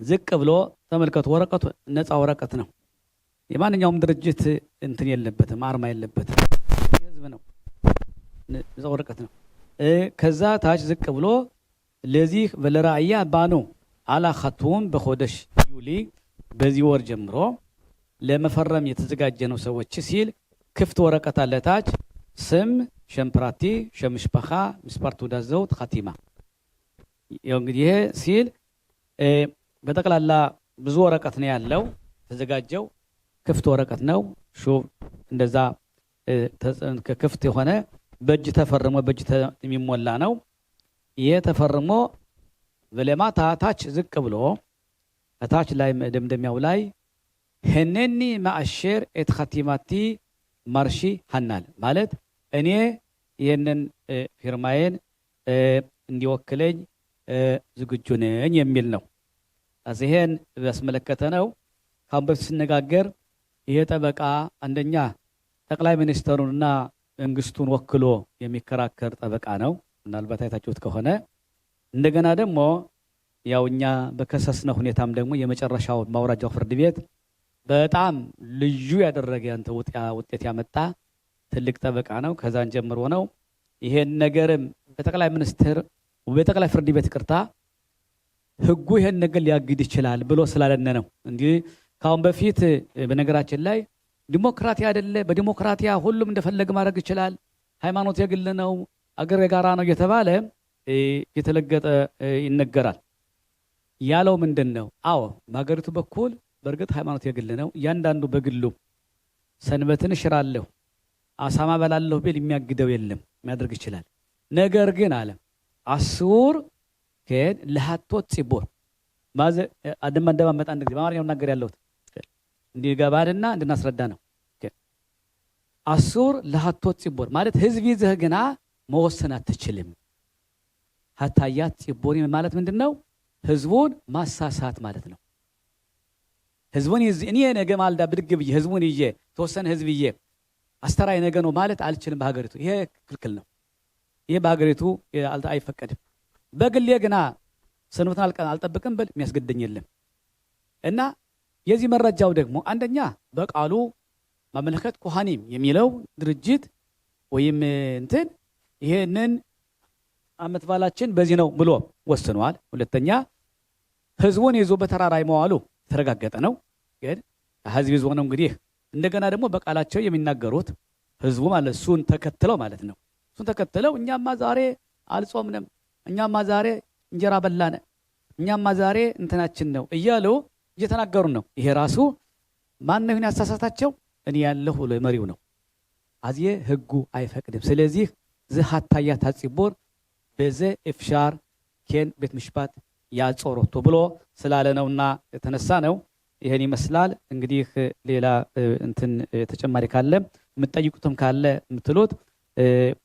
ዝቅ ብሎ ተመልከቱ። ወረቀቱ ነፃ ወረቀት ነው። የማንኛውም ድርጅት እንትን የለበትም፣ አርማ የለበትም። የህዝብ ነው፣ ነፃ ወረቀት ነው። ከዛ ታች ዝቅ ብሎ ለዚህ በለራእያ ባኑ አላኻቱም በኾደሽ ዩሊ በዚህ ወር ጀምሮ ለመፈረም የተዘጋጀ ነው ሰዎች ሲል ክፍት ወረቀት አለ ታች ስም ሸምፕራቲ ሸምሽፓኻ ምስፓርቱ ዳዘው ኻቲማ እንግዲህ ሲል በጠቅላላ ብዙ ወረቀት ነው ያለው ተዘጋጀው ክፍት ወረቀት ነው። ሹ እንደዛ ክፍት የሆነ በእጅ ተፈርሞ በእጅ የሚሞላ ነው። ይሄ ተፈርሞ በለማታ ታች ዝቅ ብሎ ታች ላይ መደምደሚያው ላይ ሄነኒ ማአሸር ኤት ኻቲማቲ ማርሺ ሀናል ማለት እኔ ይህንን ፊርማዬን እንዲወክለኝ ዝግጁ ነኝ የሚል ነው። ይሄን ያስመለከተ ነው። ካሁን በፊት ስነጋገር ይሄ ጠበቃ አንደኛ ጠቅላይ ሚኒስትሩንና መንግስቱን ወክሎ የሚከራከር ጠበቃ ነው። ምናልባት አይታችሁት ከሆነ እንደገና ደግሞ ያውኛ በከሰስነው ሁኔታም ደግሞ የመጨረሻው ማውራጃው ፍርድ ቤት በጣም ልዩ ያደረገ አንተ ውጤት ያመጣ ትልቅ ጠበቃ ነው። ከዛን ጀምሮ ነው ይሄን ነገርም በጠቅላይ ሚኒስትር በጠቅላይ ፍርድ ቤት ይቅርታ ህጉ ይሄን ነገር ሊያግድ ይችላል ብሎ ስላለነ ነው። እንግዲህ ካሁን በፊት በነገራችን ላይ ዲሞክራቲያ አይደለ፣ በዲሞክራቲያ ሁሉም እንደፈለገ ማድረግ ይችላል፣ ሃይማኖት የግል ነው፣ አገር የጋራ ነው እየተባለ የተለገጠ ይነገራል። ያለው ምንድነው? አዎ በሀገሪቱ በኩል በእርግጥ ሃይማኖት የግል ነው። እያንዳንዱ በግሉ ሰንበትን እሽራለሁ አሳማ በላለሁ ቢል የሚያግደው የለም፣ የሚያደርግ ይችላል። ነገር ግን አለ አስውር ከን ለሃቶት ጽቦር ማዘ እንደማመጣ አንድ ጊዜ በአማርኛው ነገር ያለሁት እንዲገባልና እንድናስረዳ ነው። አስውር ለሃቶት ጽቦር ማለት ህዝብ ይዘህ ግና መወሰን አትችልም። ሀታያት ጽቦር ማለት ምንድነው? ህዝቡን ማሳሳት ማለት ነው። ህዝቡን እኔ ነገ ማልዳ ብድግ ብዬ ህዝቡን ይዤ ተወሰነ ህዝብ ይዤ አስተራይ ነገ ነው ማለት አልችልም። በሀገሪቱ ይሄ ክልክል ነው። ይሄ በሀገሪቱ አይፈቀድም። በግሌ ግና ሰንበትን አልጠብቅም ብል የሚያስገድደኝ የለም። እና የዚህ መረጃው ደግሞ አንደኛ በቃሉ ማመለከት ኮሃኒም የሚለው ድርጅት ወይም እንትን ይሄንን አመት ባላችን በዚህ ነው ብሎ ወስኗል። ሁለተኛ ህዝቡን ይዞ በተራራይ መዋሉ ተረጋገጠ ነው። ግን ህዝብ ይዞ ነው እንግዲህ እንደገና ደግሞ በቃላቸው የሚናገሩት ህዝቡ ማለት እሱን ተከትለው ማለት ነው። እሱን ተከትለው እኛማ ዛሬ አልጾምንም፣ እኛማ ዛሬ እንጀራ በላነ፣ እኛማ ዛሬ እንትናችን ነው እያሉ እየተናገሩ ነው። ይሄ ራሱ ማን ነው ያሳሳታቸው? እኔ ያለሁ ለመሪው ነው። አዚየ ህጉ አይፈቅድም። ስለዚህ ዝሃታያ ታጽቦር በዘ ኢፍሻር ኬን ቤት ምሽባት ያጾሮቶ ብሎ ስላለ ነውና የተነሳ ነው። ይሄን ይመስላል። እንግዲህ ሌላ እንትን ተጨማሪ ካለ የምትጠይቁትም ካለ የምትሉት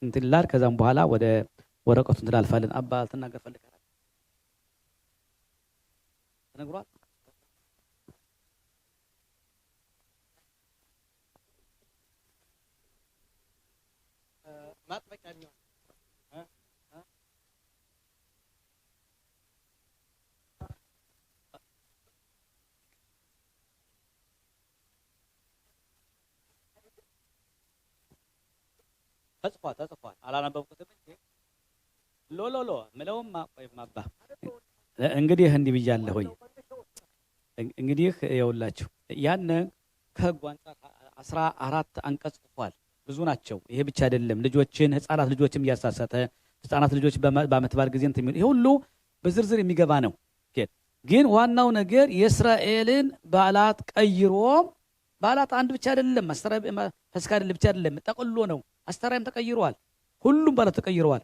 እንትን ላል ከዛም በኋላ ወደ ወረቀቱ እንላልፋለን። አባ ልትናገር ፈልጋለህ? ተነግሯል። ማጥበቂያ ነው ተጽፏል። አላነበብኩትም እንጂ ሎሎሎ ምለውም ማባ እንግዲህ እንዲህ ብያለሁኝ። እንግዲህ የውላችሁ ያን ከህጉ አንጻር 14 አንቀጽ ጽፏል። ብዙ ናቸው። ይሄ ብቻ አይደለም። ልጆችን ህፃናት ልጆችም እያሳሰተ ህፃናት ልጆች በዓመት በዓል ጊዜ እንትን ይሄ ሁሉ በዝርዝር የሚገባ ነው። ግን ዋናው ነገር የእስራኤልን በዓላት ቀይሮ በዓላት አንድ ብቻ አይደለም። ፋሲካ አይደለም ብቻ አይደለም፣ ጠቅሎ ነው። አስተራይም ተቀይሯል። ሁሉም በዓላት ተቀይረዋል።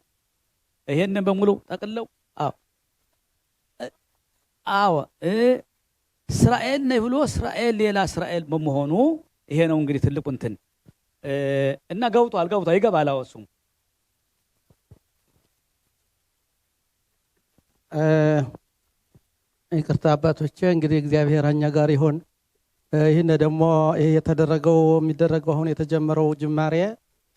ይሄንን በሙሉ ጠቅለው አዎ እስራኤል ነው ብሎ እስራኤል ሌላ እስራኤል በመሆኑ ይሄ ነው እንግዲህ ትልቁ እንትን እና ገብቷል ይገባል። አወሱም ይቅርታ አባቶቼ፣ እንግዲህ እግዚአብሔር እኛ ጋር ይሁን። ይህን ደግሞ ይሄ የሚደረገው አሁን የተጀመረው ጅማሬ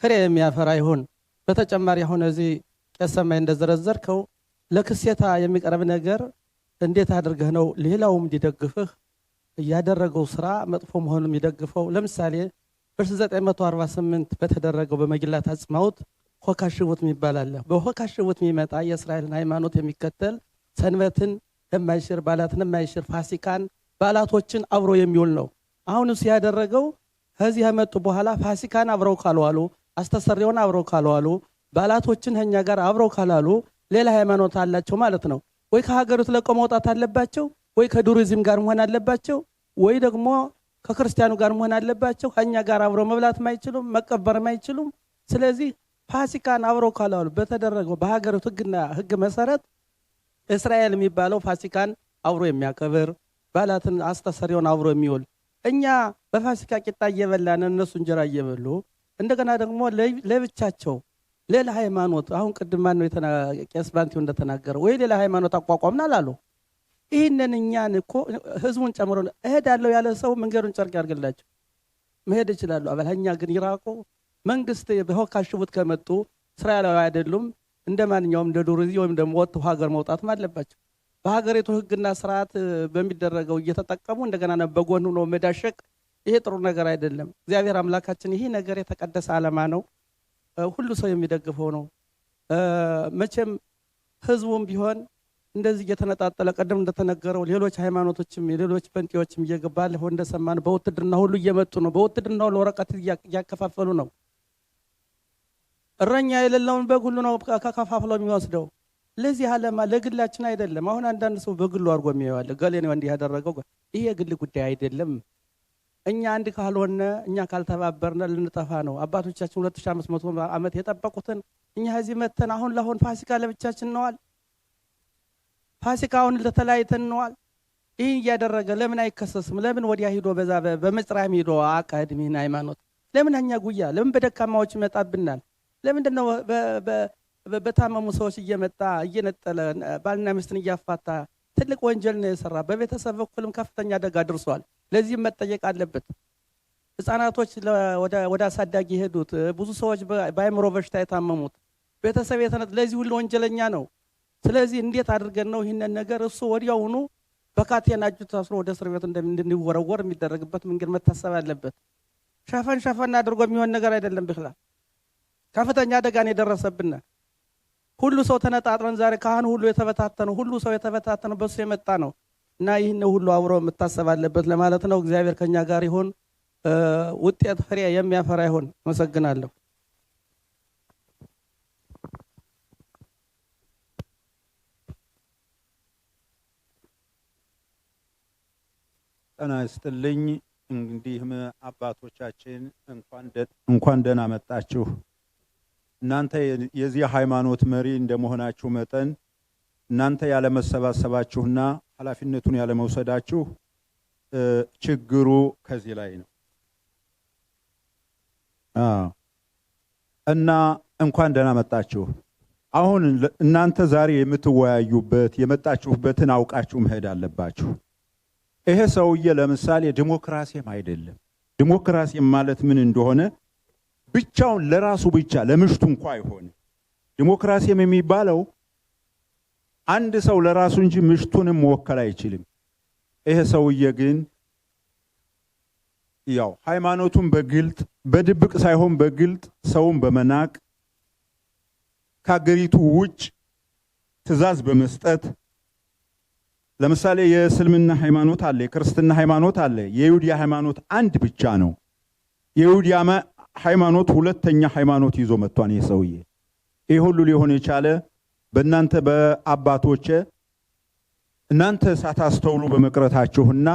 ፍሬ የሚያፈራ ይሁን። በተጨማሪ አሁን እዚህ ቄስ ሰማይ እንደዘረዘርከው ለክሴታ የሚቀርብ ነገር እንዴት አድርገህ ነው ሌላውም እንዲደግፍህ ያደረገው ስራ መጥፎ መሆኑን የሚደግፈው? ለምሳሌ በ1948 በተደረገው በመግላት አጽማውት ሆካሽቡት የሚባል አለ። በሆካሽቡት የሚመጣ የእስራኤልን ሃይማኖት የሚከተል ሰንበትን የማይሽር በዓላትን የማይሽር ፋሲካን በዓላቶችን አብሮ የሚውል ነው። አሁን እሱ ያደረገው ከዚህ ያመጡ በኋላ ፋሲካን አብረው ካልዋሉ፣ አስተሰሪውን አብረው ካልዋሉ፣ በዓላቶችን ከኛ ጋር አብረው ካላሉ ሌላ ሃይማኖት አላቸው ማለት ነው። ወይ ከሀገሪቱ ለቀው መውጣት አለባቸው፣ ወይ ከዱሪዝም ጋር መሆን አለባቸው፣ ወይ ደግሞ ከክርስቲያኑ ጋር መሆን አለባቸው። ከኛ ጋር አብረው መብላት አይችሉም፣ መቀበር አይችሉም። ስለዚህ ፋሲካን አብረው ካላሉ በተደረገው በሀገሪቱ ህግ መሰረት እስራኤል የሚባለው ፋሲካን አብሮ የሚያከብር በዓላትን አስተሰሪውን አብሮ የሚውል፣ እኛ በፋሲካ ቂጣ እየበላን እነሱ እንጀራ እየበሉ እንደገና ደግሞ ለብቻቸው ሌላ ሃይማኖት አሁን ቅድም ማን ነው ቄስ ባንቲው እንደተናገረው ወይ ሌላ ሃይማኖት አቋቋምናል አሉ። ይህንን እኛን እኮ ህዝቡን ጨምሮ እሄዳለሁ ያለ ሰው መንገዱን ጨርቅ ያርግላቸው መሄድ ይችላሉ። አበላኛ ግን ይራቁ። መንግስት በሆካሽቡት ከመጡ እስራኤላዊ አይደሉም። እንደ ማንኛውም እንደ ዱርዚ ወይም ደግሞ ወጥቶ ሀገር መውጣትም አለባቸው። በሀገሪቱ ህግና ስርዓት በሚደረገው እየተጠቀሙ እንደገና በጎን ነው መዳሸቅ። ይሄ ጥሩ ነገር አይደለም። እግዚአብሔር አምላካችን ይሄ ነገር የተቀደሰ ዓላማ ነው። ሁሉ ሰው የሚደግፈው ነው። መቼም ህዝቡም ቢሆን እንደዚህ እየተነጣጠለ ቀደም እንደተነገረው ሌሎች ሃይማኖቶችም ሌሎች ጴንጤዎችም እየገባለ እንደሰማን በውትድርና ሁሉ እየመጡ ነው። በውትድርናው ለወረቀት እያከፋፈሉ ነው። እረኛ የሌለውን በግ ሁሉ ነው ከከፋፍለው የሚወስደው። ለዚህ ዓላማ ለግላችን አይደለም። አሁን አንዳንድ ሰው በግሉ አድርጎ የሚያዋል ገሌ ነው እንዲህ ያደረገው። ይሄ የግል ጉዳይ አይደለም። እኛ አንድ ካልሆነ እኛ ካልተባበርነ ልንጠፋ ነው። አባቶቻችን 2500 ዓመት የጠበቁትን እኛ እዚህ መተን አሁን ለአሁን ፋሲካ ለብቻችን ነዋል። ፋሲካውን ለተለያይተን ነዋል። ይህ እያደረገ ለምን አይከሰስም? ለምን ወዲያ ሂዶ በዛ በመጽራም ሂዶ አቃድሚን ሃይማኖት ለምን እኛ ጉያ ለምን በደካማዎች ይመጣብናል? ለምንድነው በታመሙ ሰዎች እየመጣ እየነጠለ ባልና ሚስትን እያፋታ ትልቅ ወንጀል ነው የሰራ። በቤተሰብ በኩልም ከፍተኛ አደጋ ደርሷል። ለዚህም መጠየቅ አለበት። ህፃናቶች ወደ አሳዳጊ ሄዱት፣ ብዙ ሰዎች በአይምሮ በሽታ የታመሙት ቤተሰብ ለዚህ ሁሉ ወንጀለኛ ነው። ስለዚህ እንዴት አድርገን ነው ይህንን ነገር እሱ ወዲያውኑ በካቴና እጁ ታስሮ ወደ እስር ቤት እንደሚወረወር የሚደረግበት መንገድ መታሰብ አለበት። ሸፈን አድርጎ የሚሆን ነገር አይደለም። ብክላ ከፍተኛ አደጋን የደረሰብን ሁሉ ሰው ተነጣጥረን ዛሬ ካህኑ ሁሉ የተበታተነው ሁሉ ሰው የተበታተነው በሱ የመጣ ነው። እና ይህን ሁሉ አብሮ መታሰብ አለበት ለማለት ነው። እግዚአብሔር ከኛ ጋር ይሁን። ውጤት ፍሬ የሚያፈራ ይሁን። አመሰግናለሁ። ጤና ይስጥልኝ። እንግዲህ አባቶቻችን እንኳን ደህና መጣችሁ። እናንተ የዚህ ሃይማኖት መሪ እንደመሆናችሁ መጠን እናንተ ያለ መሰባሰባችሁና ኃላፊነቱን ያለ መውሰዳችሁ ችግሩ ከዚህ ላይ ነው። እና እንኳን ደህና መጣችሁ። አሁን እናንተ ዛሬ የምትወያዩበት የመጣችሁበትን አውቃችሁ መሄድ አለባችሁ። ይሄ ሰውዬ ለምሳሌ ዲሞክራሲም አይደለም። ዲሞክራሲ ማለት ምን እንደሆነ ብቻውን ለራሱ ብቻ ለምሽቱ እንኳን አይሆን። ዲሞክራሲም የሚባለው አንድ ሰው ለራሱ እንጂ ምሽቱንም መወከል አይችልም። ይሄ ሰውዬ ግን ያው ሃይማኖቱን በግልጥ በድብቅ ሳይሆን በግልጥ ሰውን በመናቅ ከአገሪቱ ውጭ ትእዛዝ በመስጠት ለምሳሌ የእስልምና ሃይማኖት አለ፣ የክርስትና ሃይማኖት አለ። የይሁዳ ሃይማኖት አንድ ብቻ ነው። የይሁዳ ሃይማኖት ሁለተኛ ሃይማኖት ይዞ መጥቷል ይሄ ሰውዬ። ይሄ ሁሉ ሊሆን የቻለ በእናንተ በአባቶቼ እናንተ ሳታስተውሉ በመቅረታችሁና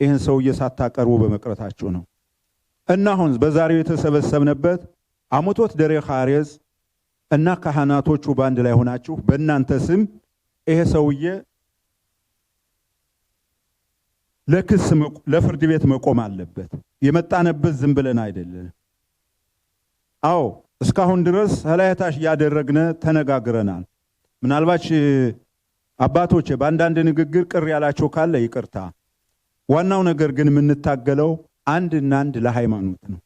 ይህን ሰውዬ ሳታቀርቡ በመቅረታችሁ ነው። እና አሁን በዛሬው የተሰበሰብንበት አሞቶት ደሬ ኻሬዝ እና ካህናቶቹ ባንድ ላይ ሆናችሁ በእናንተ ስም ይሄ ሰውዬ ለክስ ለፍርድ ቤት መቆም አለበት። የመጣነበት ዝም ብለን አይደለም። አዎ እስካሁን ድረስ ሀላያታሽ ያደረግነ ተነጋግረናል። ምናልባት አባቶች በአንዳንድ ንግግር ቅር ያላቸው ካለ ይቅርታ። ዋናው ነገር ግን የምንታገለው አንድና አንድ ለሃይማኖት ነው።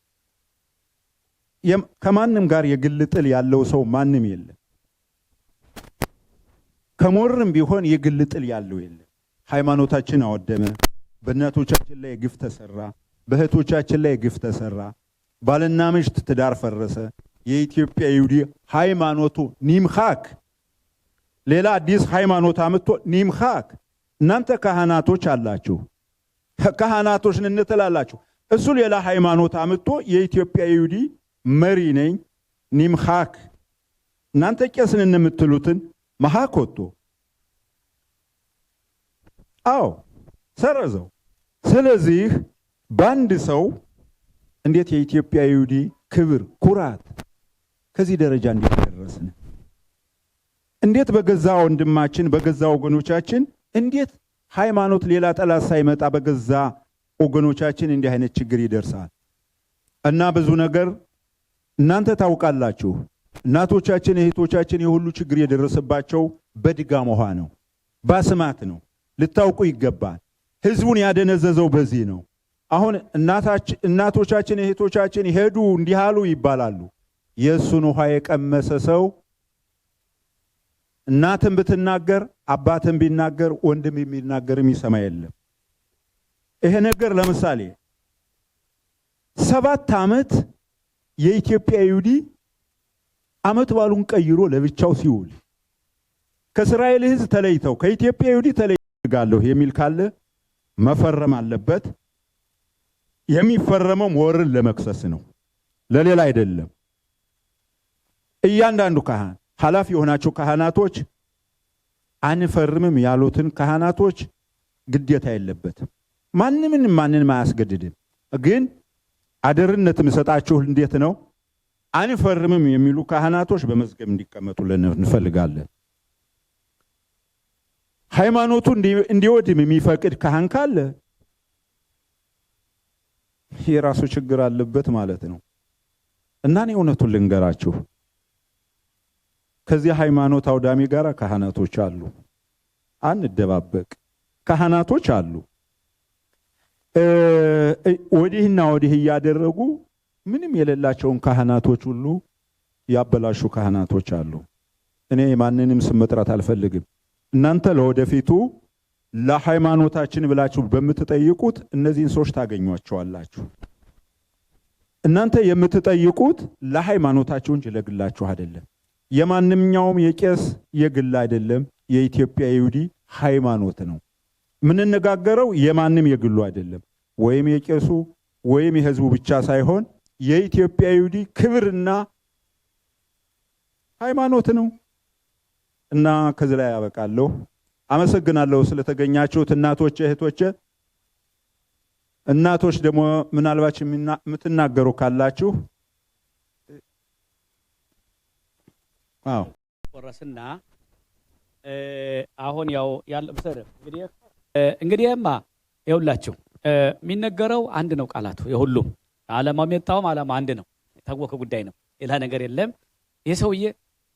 ከማንም ጋር የግል ጥል ያለው ሰው ማንም የለም። ከሞርም ቢሆን የግል ጥል ያለው የለም። ሃይማኖታችን አወደመ፣ በእናቶቻችን ላይ ግፍ ተሰራ፣ በእህቶቻችን ላይ ግፍ ተሰራ፣ ባልና ሚስት ትዳር ፈረሰ። የኢትዮጵያ ይሁዲ ሃይማኖቱ ኒምኻክ ሌላ አዲስ ሃይማኖት አምጥቶ ኒምኻክ። እናንተ ካህናቶች አላችሁ፣ ካህናቶች እንተላላችሁ። እሱ ሌላ ሃይማኖት አምጥቶ የኢትዮጵያ ይሁዲ መሪ ነኝ ኒምኻክ። እናንተ ቄስን የምትሉትን መሃክ ወጥቶ አዎ ሰረዘው። ስለዚህ በአንድ ሰው እንዴት የኢትዮጵያ ይሁዲ ክብር ኩራት ከዚህ ደረጃ እንዲደረስን እንዴት በገዛ ወንድማችን በገዛ ወገኖቻችን እንዴት ሃይማኖት ሌላ ጠላት ሳይመጣ በገዛ ወገኖቻችን እንዲህ አይነት ችግር ይደርሳል? እና ብዙ ነገር እናንተ ታውቃላችሁ። እናቶቻችን እህቶቻችን የሁሉ ችግር የደረሰባቸው በድጋም ውሃ ነው፣ ባስማት ነው። ልታውቁ ይገባል። ህዝቡን ያደነዘዘው በዚህ ነው። አሁን እናቶቻችን እህቶቻችን ሄዱ እንዲህ አሉ ይባላሉ። የእሱን ውሃ የቀመሰ ሰው እናትም ብትናገር አባትም ቢናገር ወንድም የሚናገር የሚሰማ የለም። ይሄ ነገር ለምሳሌ 7 ዓመት የኢትዮጵያ ይሁዲ ዓመት ባሉን ቀይሮ ለብቻው ሲውል ከእስራኤል ህዝብ ተለይተው ከኢትዮጵያ ይሁዲ ተለይጋለሁ የሚል ካለ መፈረም አለበት። የሚፈረመው ወርን ለመክሰስ ነው፣ ለሌላ አይደለም። እያንዳንዱ ካህን ኃላፊ የሆናቸው ካህናቶች አንፈርምም ያሉትን ካህናቶች ግዴታ የለበትም። ማንንም አያስገድድም። ግን አደርነት ምሰጣችሁ እንዴት ነው? አንፈርምም የሚሉ ካህናቶች በመዝገብ እንዲቀመጡልን እንፈልጋለን። ሃይማኖቱ እንዲወድም የሚፈቅድ ካህን ካለ የራሱ ችግር አለበት ማለት ነው። እና እኔ እውነቱን ልንገራችሁ፣ ከዚህ ሃይማኖት አውዳሚ ጋር ካህናቶች አሉ፣ አንደባበቅ። ካህናቶች አሉ ወዲህና ወዲህ እያደረጉ ምንም የሌላቸውን ካህናቶች ሁሉ ያበላሹ ካህናቶች አሉ። እኔ ማንንም ስም መጥራት አልፈልግም። እናንተ ለወደፊቱ ለሃይማኖታችን ብላችሁ በምትጠይቁት እነዚህን ሰዎች ታገኟቸዋላችሁ። እናንተ የምትጠይቁት ለሃይማኖታችሁ እንጂ ለግላችሁ አይደለም። የማንኛውም የቄስ የግል አይደለም፣ የኢትዮጵያ ይሁዲ ሃይማኖት ነው። ምንነጋገረው የማንም የግሉ አይደለም ወይም የቄሱ ወይም የህዝቡ ብቻ ሳይሆን የኢትዮጵያ ይሁዲ ክብርና ሃይማኖት ነው እና ከዚህ ላይ ያበቃለሁ። አመሰግናለሁ ስለተገኛችሁት እናቶች እህቶች። እናቶች ደግሞ ምናልባት የምትናገሩ ካላችሁ አዎ ወረስና አሁን ያው ያለ በሰረ እንግዲህማ ይኸውላችሁ የሚነገረው አንድ ነው ቃላቱ የሁሉም ዓለማው የመጣውም ዓላማ አንድ ነው የታወቀ ጉዳይ ነው ሌላ ነገር የለም ይሄ ሰውዬ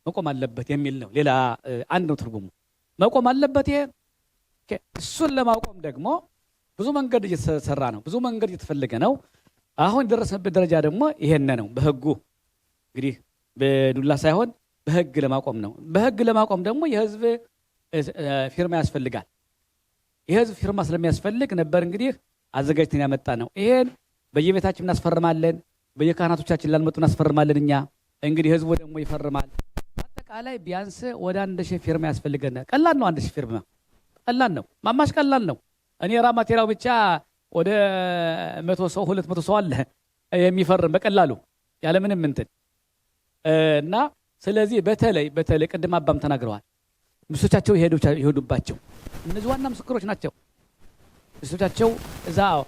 መቆም አለበት የሚል ነው ሌላ አንድ ነው ትርጉሙ መቆም አለበት ይሄ እሱን ለማቆም ደግሞ ብዙ መንገድ እየተሰራ ነው ብዙ መንገድ እየተፈለገ ነው አሁን የደረሰበት ደረጃ ደግሞ ይሄን ነው በህጉ እንግዲህ በዱላ ሳይሆን በህግ ለማቆም ነው በህግ ለማቆም ደግሞ የህዝብ ፊርማ ያስፈልጋል የህዝብ ፊርማ ስለሚያስፈልግ ነበር እንግዲህ አዘጋጅተን ያመጣ ነው ይሄን በየቤታችን እናስፈርማለን በየካህናቶቻችን ላልመጡ እናስፈርማለን እኛ እንግዲህ ህዝቡ ደግሞ ይፈርማል አጠቃላይ ቢያንስ ወደ 1000 ፊርማ ያስፈልገናል ቀላል ነው 1000 ፊርማ ቀላል ነው ማማሽ ቀላል ነው እኔ ራማቴራው ብቻ ወደ 100 ሰው 200 ሰው አለ የሚፈርም በቀላሉ ያለ ምንም እንትን እና ስለዚህ በተለይ ቅድም አባም ተናግረዋል ምስቶቻቸው ይሄዱባቸው እነዚህ ዋና ምስክሮች ናቸው ምስቶቻቸው እዛው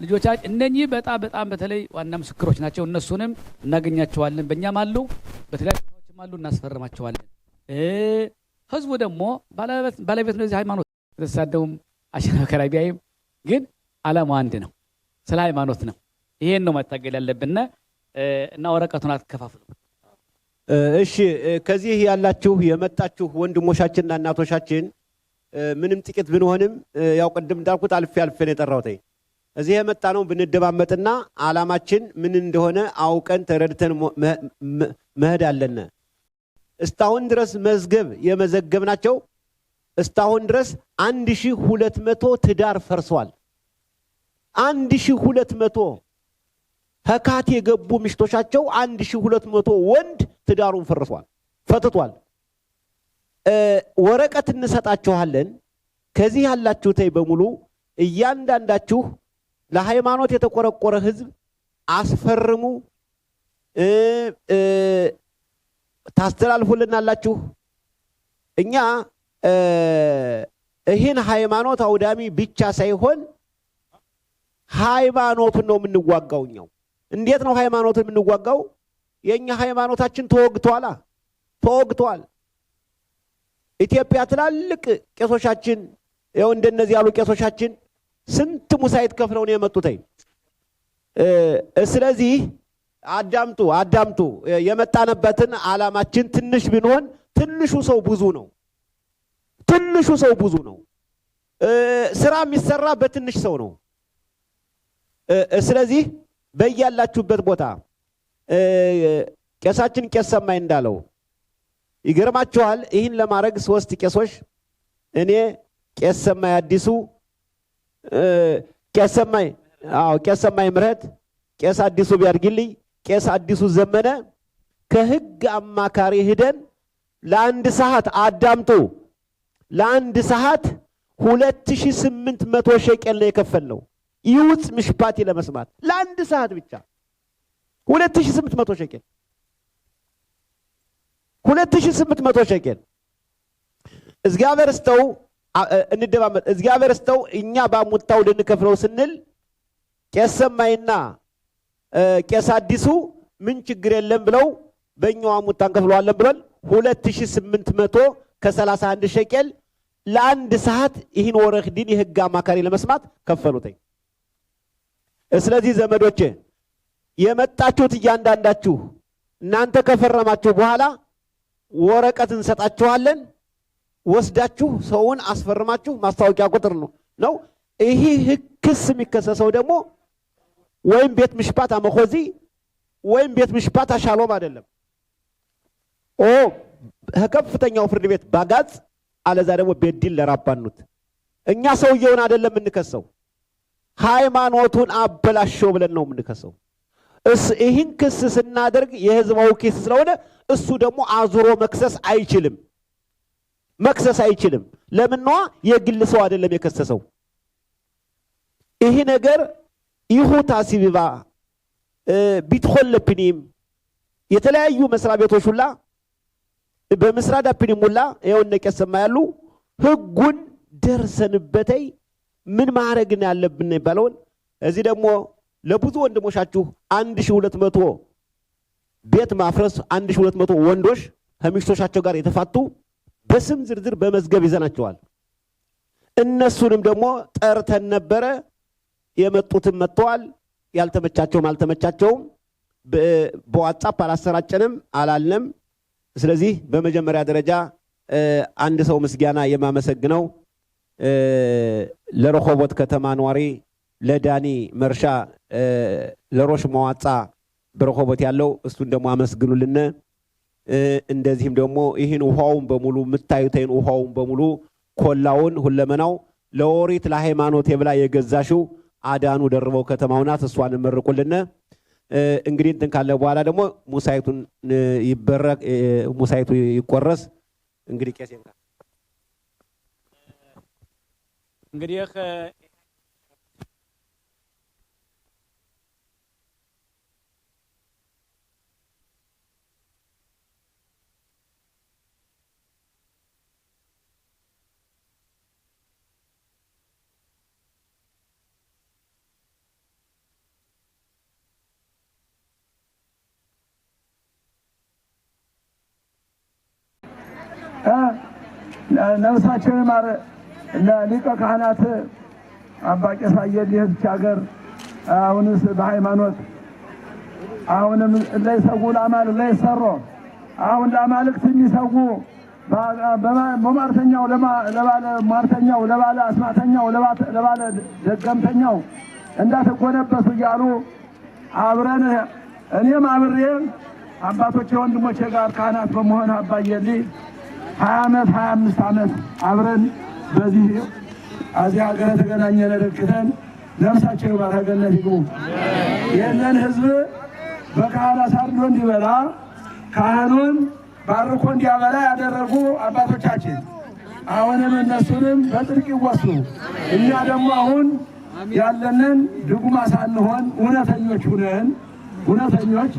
ልጆቻቸው እነኚህ በጣም በተለይ ዋና ምስክሮች ናቸው እነሱንም እናገኛቸዋለን በእኛም አሉ በተለያዩ ቦታዎችም አሉ እናስፈርማቸዋለን ህዝቡ ደግሞ ባለቤት ነው እዚህ ሃይማኖት ተሳደውም አሸናከራ ቢያይም ግን ዓላማው አንድ ነው ስለ ሃይማኖት ነው ይሄን ነው መታገል ያለብን እና ወረቀቱን አትከፋፍሉ እሺ ከዚህ ያላችሁ የመጣችሁ ወንድሞቻችንና እናቶቻችን ምንም ጥቂት ብንሆንም ያው ቅድም እንዳልኩት አልፌ ነው የጠራሁት እዚህ የመጣ ነው ብንደባመጥና ዓላማችን ምን እንደሆነ አውቀን ተረድተን መሄድ አለና እስታሁን ድረስ መዝገብ የመዘገብናቸው እስታሁን ድረስ 1200 ትዳር ፈርሷል 1200 ህካት የገቡ ምሽቶቻቸው 1200 ወንድ ትዳሩን ፈትቷል ወረቀት እንሰጣችኋለን ከዚህ ያላችሁ ተይ በሙሉ እያንዳንዳችሁ ለሃይማኖት የተቆረቆረ ህዝብ አስፈርሙ ታስተላልፉልናላችሁ እኛ ይህን ሃይማኖት አውዳሚ ብቻ ሳይሆን ሃይማኖቱን ነው የምንዋጋውኛው እንዴት ነው ሃይማኖቱን የምንዋጋው የኛ ሃይማኖታችን ተወግቷል ኢትዮጵያ ትላልቅ ቄሶቻችን ያው እንደነዚህ ያሉ ቄሶቻችን ስንት ሙሳይት ከፍለው ነው የመጡት ስለዚህ አዳምጡ የመጣነበትን ዓላማችን ትንሽ ቢሆን ትንሹ ሰው ብዙ ነው ስራ የሚሰራ በትንሽ ሰው ነው ስለዚህ በያላችሁበት ቦታ ቄሳችን ቄስ ሰማይ እንዳለው ይገርማችኋል ይህን ለማድረግ 3 ቄሶች እኔ ቄስ ሰማይ አዲሱ ቄስ ሰማይ ምረት ቄስ አዲሱ ቢያርግልኝ ቄስ አዲሱ ዘመነ ከህግ አማካሪ ሄደን ለአንድ ሰዓት አዳምጡ ለአንድ ሰዓት 2800 ሸቀል ነው የከፈልነው ይውጽ ምሽፓቲ ለመስማት ለአንድ ሰዓት ብቻ 2800 ሸቀል 2800 ሸቀል እግዚአብሔር ስተው እንደባመጥ እግዚአብሔር ስተው እኛ ባሙታው ልንከፍለው ስንል ቄስ ሰማይና ቄስ አዲሱ ምን ችግር የለም ብለው በእኛው አሙታን ከፍለዋለን ብለን 2831 ሸቀል ለአንድ ሰዓት ይህን ወረህዲን የህግ አማካሪ ለመስማት ከፈሉትኝ ስለዚህ ዘመዶቼ የመጣችሁት እያንዳንዳችሁ እናንተ ከፈረማችሁ በኋላ ወረቀት እንሰጣችኋለን ወስዳችሁ ሰውን አስፈርማችሁ ማስታወቂያ ቁጥር ነው ይህ ክስ የሚከሰሰው ደግሞ ወይም ቤት ምሽፓት አመኾዚ ወይም ቤት ምሽፓት አሻሎም አይደለም ከፍተኛው ፍርድ ቤት ባጋዝ አለዛ ደግሞ ቤድል ለራባኑት እኛ ሰውየውን አይደለም እንከሰው ሃይማኖቱን አበላሽው ብለን ነው የምንከሰው ይህን ክስ ስናደርግ የህዝባው ክስ ስለሆነ እሱ ደግሞ አዙሮ መክሰስ አይችልም ለምን ነው የግል ሰው አይደለም የከሰሰው ይሄ ነገር ይሁታ ሲቢባ ቢትኮለፕኒም የተለያዩ መስሪያ ቤቶች ሁላ በመስራዳ ፕኒም ሁላ ይኸውነ ቀሰማ ያሉ ህጉን ደርሰንበተይ ምን ማድረግ ያለብን ይባላል። እዚህ ደግሞ ለብዙ ወንድሞቻችሁ 1200 ቤት ማፍረስ 1200 ወንዶች ከሚስቶቻቸው ጋር የተፋቱ በስም ዝርዝር በመዝገብ ይዘናቸዋል። እነሱንም ደግሞ ጠርተን ነበረ። የመጡትም መጥተዋል። ያልተመቻቸውም አልተመቻቸውም። በዋትስአፕ አላሰራጨንም አላልንም። ስለዚህ በመጀመሪያ ደረጃ አንድ ሰው ምስጋና የማመሰግነው ለረሆቦት ከተማ ኗሪ ለዳኒ መርሻ ለሮሽ መዋጻ በረሆቦት ያለው እሱን ደግሞ አመስግኑልን። እንደዚህም ደግሞ ይህን ውሃውን በሙሉ የምታዩትን ውሃውን በሙሉ ኮላውን ሁለመናው ለኦሪት ለሃይማኖት የብላ የገዛሽው አዳኑ ደርበው ከተማው ናት። እሷን መርቁልን። እንግዲህ እንትን ካለ በኋላ ደግሞ ሙሳይቱን ይበረክ ሙሳይቱ ይቆረስ። እንግዲህ ቄስ ይንካ እንግዲህ ነፍሳቸው ይማር ለሊቀ ካህናት አባ ቄስ አየልህ ሀገር አሁንስ በሃይማኖት አሁንም ለይሰጉ ለአማልክት ለይሰሩ አሁን ለአማልክት የሚሰጉ በማርተኛው ለባለ ማርተኛው ለባለ አስማተኛው ለባለ ደገምተኛው እንዳትጎነበሱ እያሉ አብረን እኔም አብሬ አባቶቼ ወንድሞቼ ጋር ካህናት በመሆን አባየልኝ 20 ዓመት 25 ዓመት አብረን በዚህ አዚያ ሀገር ተገናኘን። ለደክተን ነፍሳቸው ባረገነት ይግቡ። የነን ህዝብ በካህን አሳርዶ እንዲበላ ካህኑን ባርኮ እንዲያበላ ያደረጉ አባቶቻችን አሁንም እነሱንም በጥልቅ ይወሱ። እኛ ደግሞ አሁን ያለንን ድጉማ ሳንሆን እውነተኞች ሁነን እውነተኞች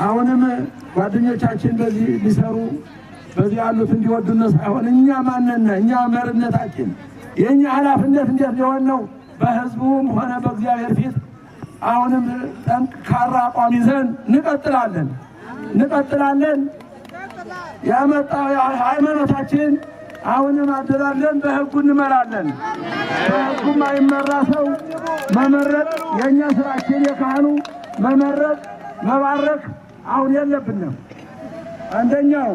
አሁንም ጓደኞቻችን በዚህ ሊሰሩ በዚህ ያሉት እንዲወዱነ ሳይሆን እኛ ማንነን እኛ መርነታችን የኛ ኃላፊነት እንዴት ሊሆን ነው? በህዝቡም ሆነ በእግዚአብሔር ፊት አሁንም ጠንካራ አቋም ይዘን እንቀጥላለን። ያመጣው ሃይማኖታችን አሁንም አደራለን። በህጉ እንመራለን። በህጉ ማይመራ ሰው መመረጥ የኛ ስራችን የካህኑ መመረጥ መባረክ አሁን የለብንም። አንደኛው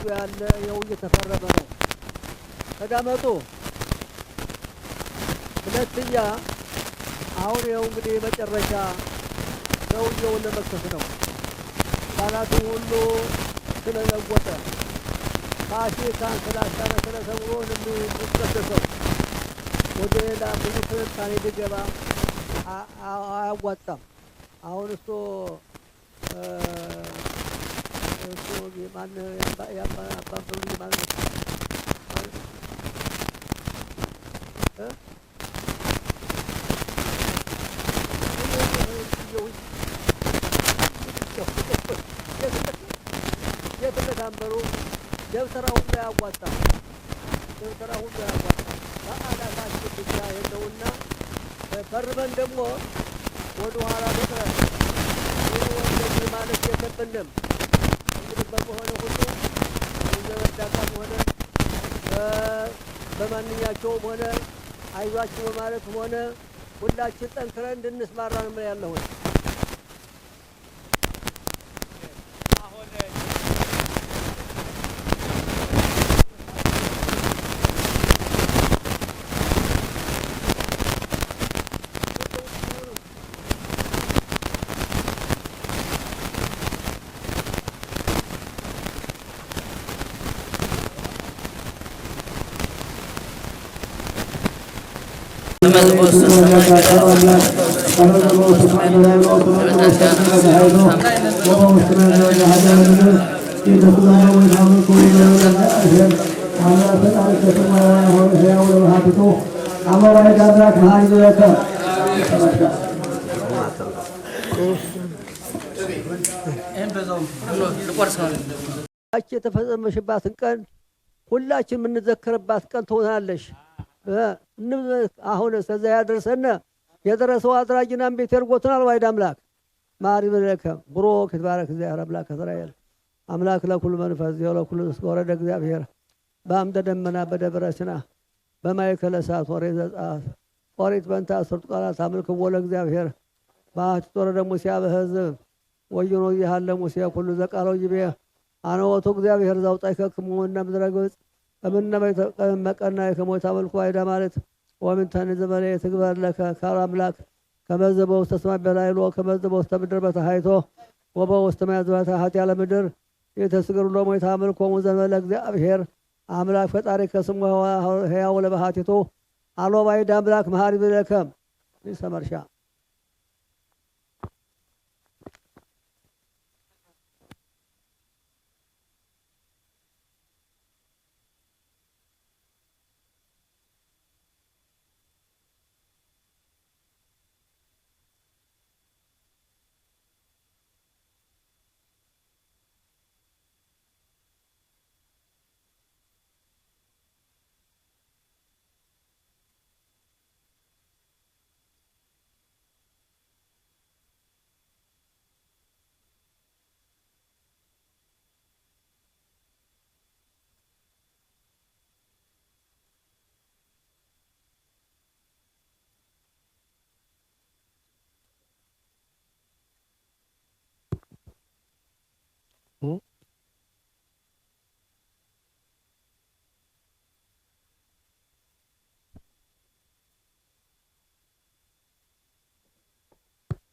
ያለ የው እየተፈረመ ነው። ተዳመጡ። ሁለተኛ አሁን የው እንግዲህ መጨረሻ ሰውየውን ለመክሰስ ነው። ባላቱ ሁሉ ስለለወጠ ፋሲካን ስላሻረ ስለሰብሮ የሚቀደሰው ወደ ሌላ ብዙ ስልጣኔ ሊገባ አያዋጣም። አሁን እሱ ማን ያባበሉ ማለት የተመዳመሩ ደብተራ ሁሉ ያዋጣል። በአላታችን ብቻ የለውና ፈርመን ደግሞ ወደ ኋላ መቅረት ወደዚህ ማለት የለብንም። በሆነ ሁሉ እየወዳቃም ሆነ በማንኛቸውም ሆነ አይዟችሁ በማለትም ሆነ ሁላችን ጠንክረን እንድንስማራ ነው ያለሁት። አሞራይ ጋራ ከሃይለከ የተፈጸመሽባትን ቀን ሁላችን የምንዘክርባት ቀን ትሆናለች። አሁን እስከዛ ያደረሰን የደረሰው አድራጊናን ቤት ያርጎትናል። ዋይድ አምላክ ማሪ በለከ ብሩክ ይትባረክ እግዚአብሔር አምላክ እስራኤል አምላክ ለኩሉ መንፈስ ለኩሉ ወረደ እግዚአብሔር በአምደ ደመና በደብረ ሲና በማእከለ እሳት ወሬ ዘጸአት ኦሪት በእንተ አስርቱ ቃላት አምልክዎ ለእግዚአብሔር በአሐቲ ወረደ ሙሴ በሕዝብ ወይኖ ያለ ሙሴ ኩሉ ዘቃለው ይቤ አነ ውእቱ እግዚአብሔር ዘአውጻእከክሙ እምድረ ገጽ እምነ መቀና ከሞት አመልኩ አይዳ ማለት ወምን ተንዘበለ ትግበር ለከ ካል አምላክ ከመዘበ ውስተ ሰማይ በላይሎ ከመዘበ ውስተ ምድር በታይቶ ወበውስተ ማያዝባታ ሀት ያለ ምድር የተስገሩ ለሞት አመልኩ ወዘመለ እግዚአብሔር አምላክ ፈጣሪ ከስሙ ሕያው ለባህቲቱ አሎ ባይድ አምላክ መሐሪ ብለከም ይሰመርሻ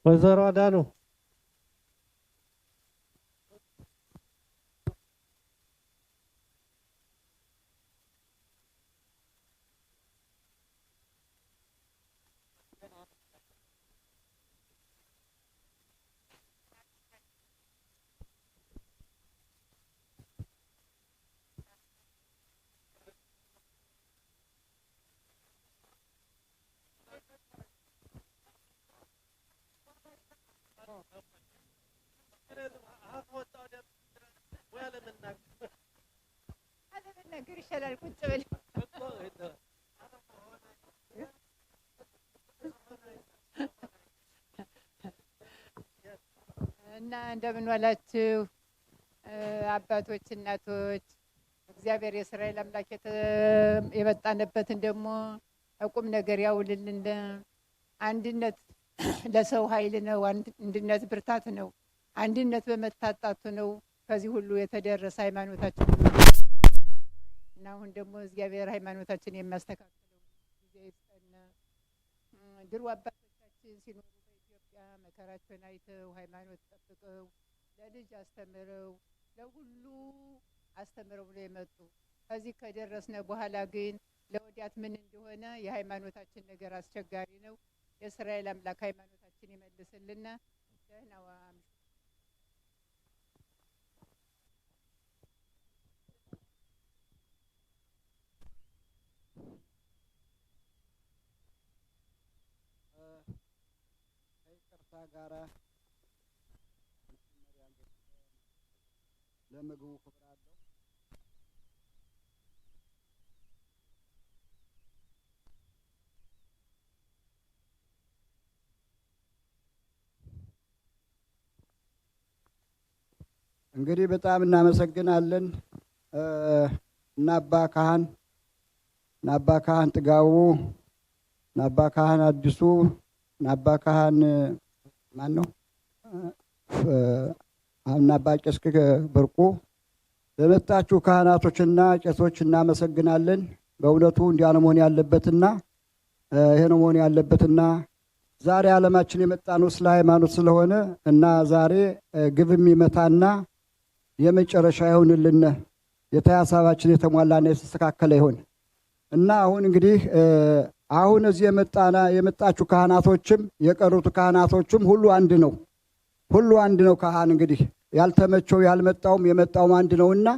ወይዘሮ አዳኑ ነገር ይሻላል ቁጭ በል እና እንደምን ዋላችሁ አባቶች እናቶች እግዚአብሔር የእስራኤል አምላክ የመጣንበትን ደግሞ ቁም ነገር ያውልልን አንድነት ለሰው ኃይል ነው አንድነት ብርታት ነው አንድነት በመታጣቱ ነው ከዚህ ሁሉ የተደረሰ ሃይማኖታችን እና አሁን ደግሞ እግዚአብሔር ሃይማኖታችን የሚያስተካክለው ጊዜ ይስጠን ድሮ አባቶቻችን ሲኖሩ በኢትዮጵያ መከራቸውን አይተው ሃይማኖት ጠብቀው ለልጅ አስተምረው ለሁሉ አስተምረው ነው የመጡ ከዚህ ከደረስነ በኋላ ግን ለወዲያት ምን እንደሆነ የሃይማኖታችን ነገር አስቸጋሪ ነው የእስራኤል አምላክ ሃይማኖታችን ይመልስልና ደህና ጋራ ለምግቡ ክብር አለው እንግዲህ በጣም እናመሰግናለን ናባ ካህን ጥጋቡ ናባ ካህን አዲሱ ናባ ካህን ማን ነው ናባ ቄስ ብርቁ ለመጣችሁ ካህናቶችና ቄሶች እናመሰግናለን በእውነቱ እንዲያ ነው መሆን ያለበትና ይሄ ነው መሆን ያለበትና ዛሬ ዓለማችን የመጣ ነው ስለ ሃይማኖት ስለሆነ እና ዛሬ ግብ የሚመታና የመጨረሻ ይሁንልን የታያሳባችን የተሟላና የተስተካከለ ይሁን እና አሁን እንግዲህ አሁን እዚህ የመጣችሁ ካህናቶችም የቀሩት ካህናቶችም ሁሉ አንድ ነው ካህን እንግዲህ ያልተመቸው ያልመጣውም የመጣውም አንድ ነውና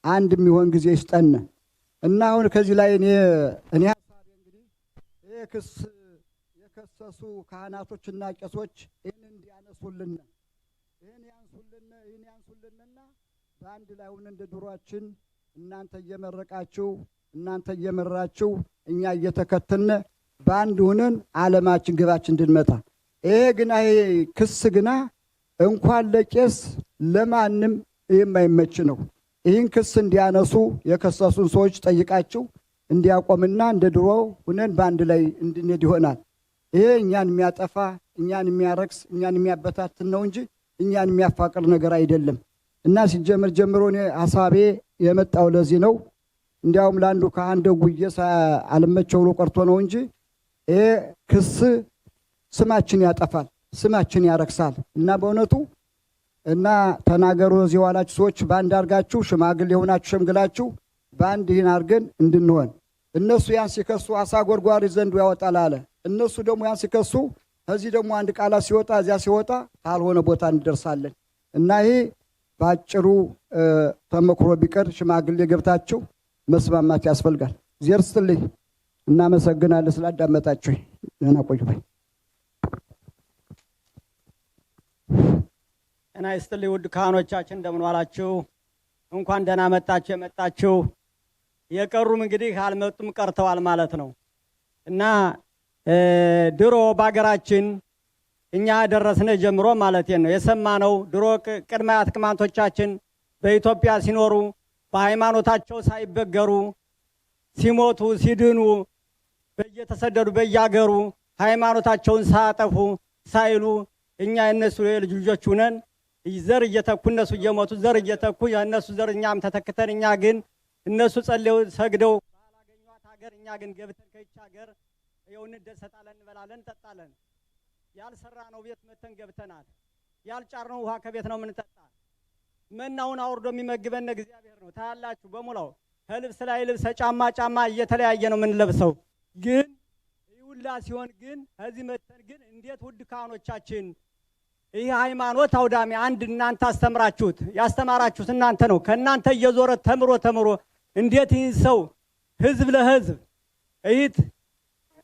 አንድ የሚሆን ጊዜ ይስጠን እና አሁን ከዚህ ላይ እኔ ሐሳቤ እንግዲህ የከሰሱ ካህናቶችና ቄሶች ይህን እንዲያነሱልን ይህን ያንሱልንና በአንድ ላይ ሆነን እንደ ድሯችን እናንተ እየመረቃችሁ እናንተ እየመራችሁ እኛ እየተከተልን በአንድ ሆነን ዓለማችን ግባችን እንድንመታ። ይሄ ግና ይሄ ክስ ግና እንኳን ለቄስ ለማንም የማይመች ነው። ይህን ክስ እንዲያነሱ የከሰሱን ሰዎች ጠይቃችሁ እንዲያቆምና እንደ ድሮ ሆነን በአንድ ላይ እንድንሄድ ይሆናል። ይሄ እኛን የሚያጠፋ እኛን የሚያረክስ እኛን የሚያበታትን ነው እንጂ እኛን የሚያፋቅር ነገር አይደለም። እና ሲጀምር ጀምሮ እኔ ሀሳቤ የመጣው ለዚህ ነው። እንዲያውም ለአንዱ ካህን ደውዬ አልመቸው ብሎ ቀርቶ ነው እንጂ ይሄ ክስ ስማችን ያጠፋል፣ ስማችን ያረክሳል። እና በእውነቱ እና ተናገሩ እዚህ ዋላችሁ ሰዎች በአንድ አድርጋችሁ ሽማግሌ የሆናችሁ ሸምግላችሁ በአንድ ይህን አድርገን እንድንሆን። እነሱ ያን ሲከሱ አሳ ጎርጓሪ ዘንዱ ያወጣል አለ። እነሱ ደግሞ ያን ሲከሱ ከዚህ ደግሞ አንድ ቃላት ሲወጣ እዚያ ሲወጣ ካልሆነ ቦታ እንደርሳለን። እና ይሄ በአጭሩ ተመክሮ ቢቀር ሽማግሌ ገብታችሁ መስማማት ያስፈልጋል። እግዚአብሔር ይስጥልኝ። እናመሰግናለን ስላዳመጣችሁ። ደህና ቆዩ። ጤና ይስጥልኝ ውድ ካህኖቻችን እንደምን ዋላችሁ? እንኳን ደህና መጣችሁ። የመጣችሁ የቀሩም እንግዲህ አልመጡም ቀርተዋል ማለት ነው። እና ድሮ በሀገራችን እኛ ደረስነ ጀምሮ ማለት ነው የሰማነው ድሮ ቅድመ አያት ቅማንቶቻችን በኢትዮጵያ ሲኖሩ በሃይማኖታቸው ሳይበገሩ ሲሞቱ ሲድኑ በየተሰደዱ በየአገሩ ሃይማኖታቸውን ሳያጠፉ ሳይሉ እኛ የነሱ የልጅ ልጆች ነን። ዘር እየተኩ እነሱ እየሞቱ ዘር እየተኩ የእነሱ ዘር እኛም ተተክተን እኛ ግን እነሱ ጸልየው ሰግደው ባላገኟት ሀገር እኛ ግን ገብተን ከይች ሀገር ይኸው እንደሰታለን፣ እንበላለን፣ እንጠጣለን። ያልሰራነው ቤት መተን ገብተናል። ያልጫርነው ውሃ ከቤት ነው የምንጠጣ። መናውን አውርዶ የሚመግበን እግዚአብሔር ነው። ታያላችሁ በሙላው ከልብስ ላይ ልብስ ጫማ ጫማ እየተለያየ ነው የምንለብሰው። ግን ይሁላ ሲሆን ግን ከዚህ መተን ግን እንዴት ውድ ካህኖቻችን ይህ ሃይማኖት አውዳሚ አንድ እናንተ አስተምራችሁት ያስተማራችሁት እናንተ ነው። ከእናንተ እየዞረ ተምሮ እንዴት ይህን ሰው ህዝብ ለህዝብ እይት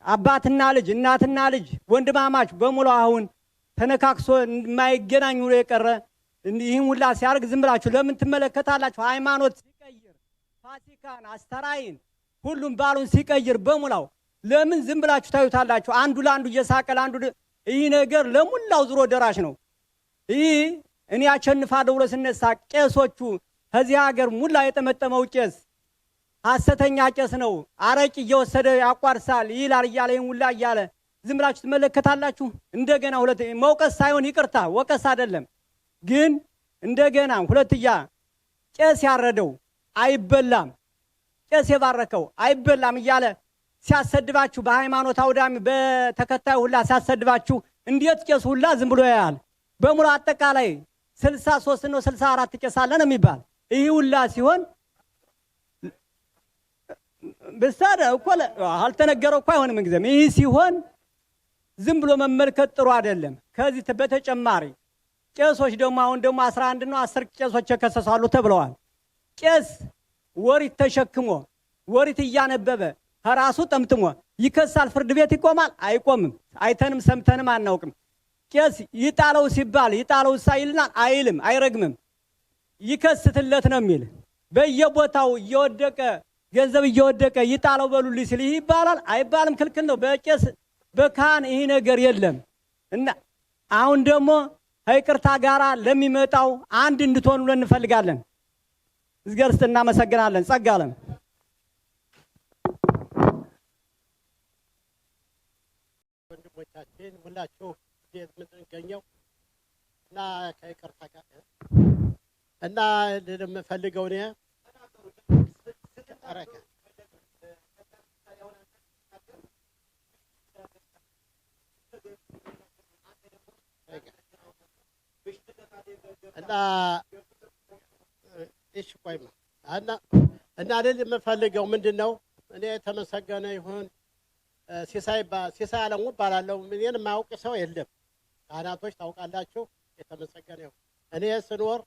አባትና ልጅ እናትና ልጅ ወንድማማች በሙሉ አሁን ተነካክሶ የማይገናኝ ብሎ የቀረ ይህን ሁላ ሲያርግ ዝም ብላችሁ ለምን ትመለከታላችሁ? ሃይማኖት ሲቀይር ፋሲካን አስተራይን ሁሉም ባሉን ሲቀይር በሙላው ለምን ዝም ብላችሁ ታዩታላችሁ? አንዱ ለአንዱ እየሳቀል አንዱ ይህ ነገር ለሙላው ዝሮ ደራሽ ነው። ይህ እኔ አሸንፋለሁ ብሎ ሲነሳ ቄሶቹ ከዚህ ሀገር ሙላ የጠመጠመው ቄስ ሐሰተኛ ቄስ ነው፣ አረቂ እየወሰደ ያቋርሳል ይላል እያለ ይህን ሁላ እያለ ዝም ብላችሁ ትመለከታላችሁ። እንደገና ሁለት መውቀስ ሳይሆን ይቅርታ ወቀስ አይደለም ግን እንደገና ሁለትያ ቄስ ያረደው አይበላም፣ ቄስ የባረከው አይበላም እያለ ሲያሰድባችሁ በሃይማኖት አውዳሚ በተከታዩ ሁላ ሲያሰድባችሁ እንዴት ቄስ ሁላ ዝም ብሎ ያያል? በሙሉ አጠቃላይ 63 ነው 64 ቄስ አለ ነው የሚባል። ይህ ሁላ ሲሆን በሳደ እኮ አልተነገረው እኮ አይሆንም እንግዲህ ይህ ሲሆን ዝም ብሎ መመልከት ጥሩ አይደለም። ከዚህ በተጨማሪ ቄሶች ደግሞ አሁን ደግሞ 11 ነው 10 ቄሶች ተከሰሳሉ ተብለዋል። ቄስ ወሪት ተሸክሞ ወሪት እያነበበ ከራሱ ጠምጥሞ ይከሳል። ፍርድ ቤት ይቆማል? አይቆምም። አይተንም ሰምተንም አናውቅም። ቄስ ይጣለው ሲባል ይጣለው ሳይልናል አይልም፣ አይረግምም። ይከስትለት ነው የሚል በየቦታው እየወደቀ ገንዘብ እየወደቀ ይጣለው በሉልኝ ሲል ይባላል አይባልም? ክልክል ነው። በቄስ በካህን ይህ ነገር የለም። እና አሁን ደግሞ ከይቅርታ ጋራ ለሚመጣው አንድ እንድትሆኑ እንፈልጋለን። እዝገርስት እናመሰግናለን። ጸጋለም ወንድሞቻችን ሁላችሁ ቤት የምንገኘው እና ከይቅርታ ጋር እና ለምፈልገው እኔ እና እሺ ቆይማ እና ለምፈልገው ምንድነው እኔ የተመሰገነ ይሁን ሲሳይ አለሙ እባላለሁ። እኔን የማያውቅ ሰው የለም። ካህናቶች ታውቃላችሁ። የተመሰገነ ይሁን። እኔ ስኖር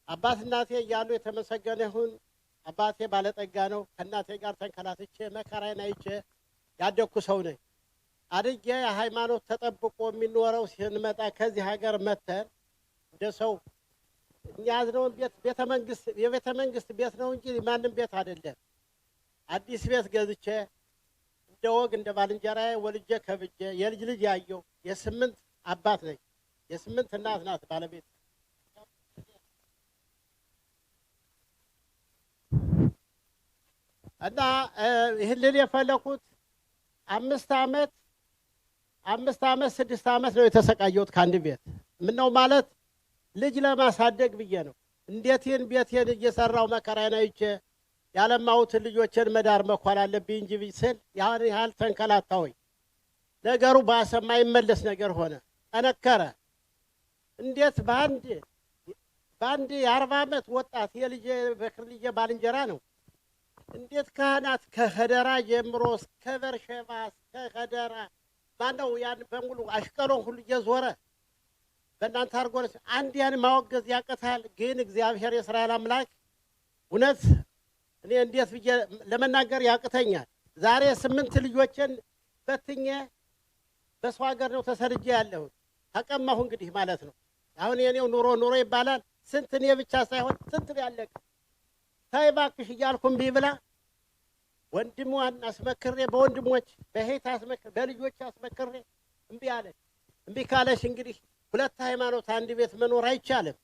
አባት እናቴ እያሉ የተመሰገነ ይሁን። አባቴ ባለጠጋ ነው። ከእናቴ ጋር ተንከላትቼ መከራዬን አይቼ ያደግኩ ሰው ነኝ። አድጌ ሃይማኖት ተጠብቆ የሚኖረው ስንመጣ ከዚህ ሀገር መተን እንደ ሰው እኛ ያዝነውን የቤተ መንግስት ቤት ነው እንጂ ማንም ቤት አይደለም። አዲስ ቤት ገዝቼ እንደ ወግ እንደ ባልንጀራዬ ወልጄ ከብጄ የልጅ ልጅ ያየው የ8 አባት ነኝ። የ8 እናት ናት ባለቤት። እና ይህን ልል የፈለኩት 5 ዓመት 6 ዓመት ነው የተሰቃየሁት ከአንድ ቤት። ምነው ማለት ልጅ ለማሳደግ ብዬ ነው። እንዴት ይህን ቤቴን እየሰራው መከራዬን አይቼ ያለማሁትን ልጆችን መዳር መኳል አለብኝ እንጂ ስል ያን ያህል ተንከላታሁኝ። ነገሩ ባሰማ ይመለስ ነገር ሆነ፣ ጠነከረ። እንዴት በአንድ የ40 ዓመት ወጣት የልጄ በክር ልጄ ባልንጀራ ነው። እንዴት ካህናት ከኸደራ ጀምሮ እስከ በርሸባ እስከ ኸደራ ማነው ያን በሙሉ አሽቀሎን ሁሉ እየዞረ በእናንተ አድርጎ አንድ ያን ማወገዝ ያቀታል። ግን እግዚአብሔር የእስራኤል አምላክ እውነት እኔ እንዴት ብዬ ለመናገር ያቅተኛል። ዛሬ 8 ልጆችን በትኜ በሰው ሀገር ነው ተሰድጄ ያለሁት። ተቀማሁ እንግዲህ ማለት ነው። አሁን የኔው ኑሮ ይባላል። ስንት እኔ ብቻ ሳይሆን ስንት ያለቀ ተይ እባክሽ እያልኩ እምቢ ብላ ወንድሟን አስመክሬ በወንድሞች በሄት አስመክሬ በልጆች አስመክሬ እምቢ አለች። እምቢ ካለሽ እንግዲህ 2 ሃይማኖት አንድ ቤት መኖር አይቻልም።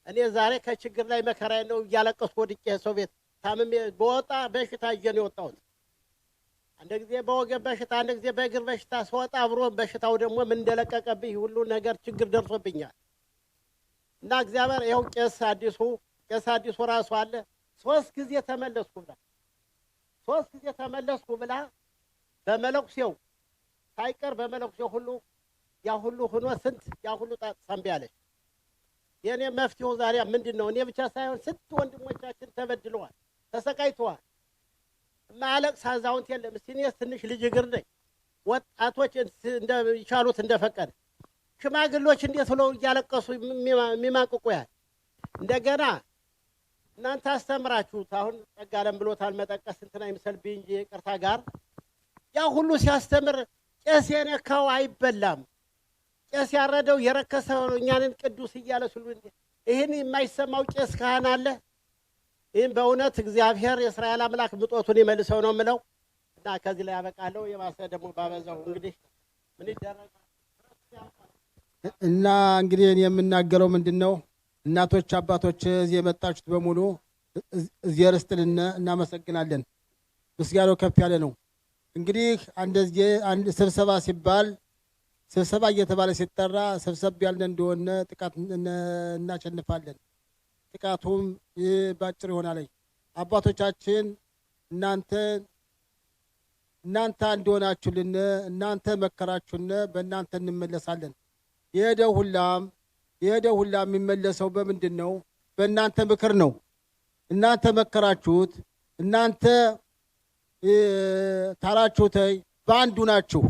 እኔ ዛሬ ከችግር ላይ መከራዬ ነው እያለቀስኩ ወድቄ ሰው ቤት ታምሜ በወጣ በሽታ ይዤ ነው የወጣሁት። አንድ ጊዜ በወገብ በሽታ፣ አንድ ጊዜ በእግር በሽታ ስወጣ አብሮ በሽታው ደግሞ ምን እንደለቀቀብኝ ሁሉ ነገር ችግር ደርሶብኛል። እና እግዚአብሔር ይኸው ቄስ አዲሱ ራሱ አለ 3 ጊዜ ተመለስኩ ብላ በመለኩሴው ሳይቀር በመለኩሴው ሁሉ ያ ሁሉ ሆኖ ስንት ያ ሁሉ ሰንቢያለች። የኔ መፍትሄው ዛሬ ምንድን ነው? እኔ ብቻ ሳይሆን ስንት ወንድሞቻችን ተበድለዋል፣ ተሰቃይተዋል። ማለቅስ አዛውንት የለም። እስቲ እኔስ ትንሽ ልጅ እግር ነኝ። ወጣቶች ይቻሉት እንደፈቀደ፣ ሽማግሎች እንዴት ብለው እያለቀሱ የሚማቅቁ ያል እንደገና እናንተ አስተምራችሁት። አሁን ጸጋለም ብሎታል መጠቀስ እንትና ይምሰልብኝ እንጂ ይቅርታ ጋር ያ ሁሉ ሲያስተምር ቄስ የነካው አይበላም፣ ቄስ ያረደው የረከሰ ነው እኛንን ቅዱስ እያለ ሲሉ ይህን የማይሰማው ቄስ ካህን አለ? ይህም በእውነት እግዚአብሔር የእስራኤል አምላክ ምጦቱን ይመልሰው ነው የምለው። እና ከዚህ ላይ ያበቃለሁ። የባሰ ደግሞ ባበዛው እንግዲህ ምን ይደረጋል። እና እንግዲህ እኔ የምናገረው ምንድን ነው፣ እናቶች አባቶች፣ እዚህ የመጣችሁት በሙሉ እዚህ ርስጥልን እናመሰግናለን። ምስጋናው ከፍ ያለ ነው። እንግዲህ አንድ ስብሰባ ሲባል ስብሰባ እየተባለ ሲጠራ ሰብሰብ ያልን እንደሆነ ጥቃት እናሸንፋለን። ጥቃቱም ባጭር ይሆናል። አባቶቻችን እናንተ እንደሆናችሁልን እናንተ መከራችሁን በእናንተ እንመለሳለን። የሄደው ሁላ የሚመለሰው በምንድን ነው? በእናንተ ምክር ነው። እናንተ መከራችሁት፣ እናንተ ታራችሁተይ በአንዱ ናችሁ።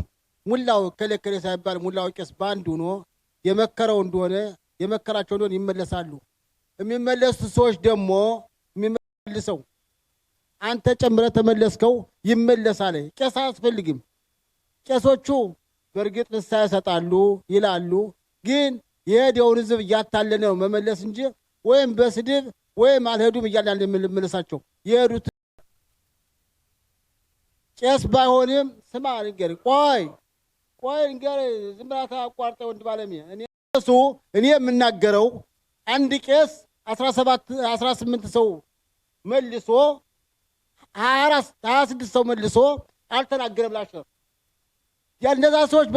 ሙላው ከለከለ ሳይባል ሙላው ቄስ በአንዱ ሆኖ የመከራቸው እንደሆነ ይመለሳሉ። የሚመለሱት ሰዎች ደግሞ የሚመልሰው አንተ ጨምረህ ተመለስከው ይመለሳል። ቄስ አያስፈልግም። ቄሶቹ በእርግጥ ንስሐ ይሰጣሉ ይላሉ፣ ግን የሄደውን ሕዝብ እያታለለ ነው መመለስ እንጂ ወይም በስድብ ወይም አልሄዱም እያለ የምንመለሳቸው የሄዱት ቄስ ባይሆንም ስማ ንገር ቆይ ንገር ዝም ብላ አቋርጠ ወንድ ባለሚ እኔ የምናገረው አንድ ቄስ 18 ሰው መልሶ 26 ሰው መልሶ አልተናገረም። ላሸር እነዛ ሰዎች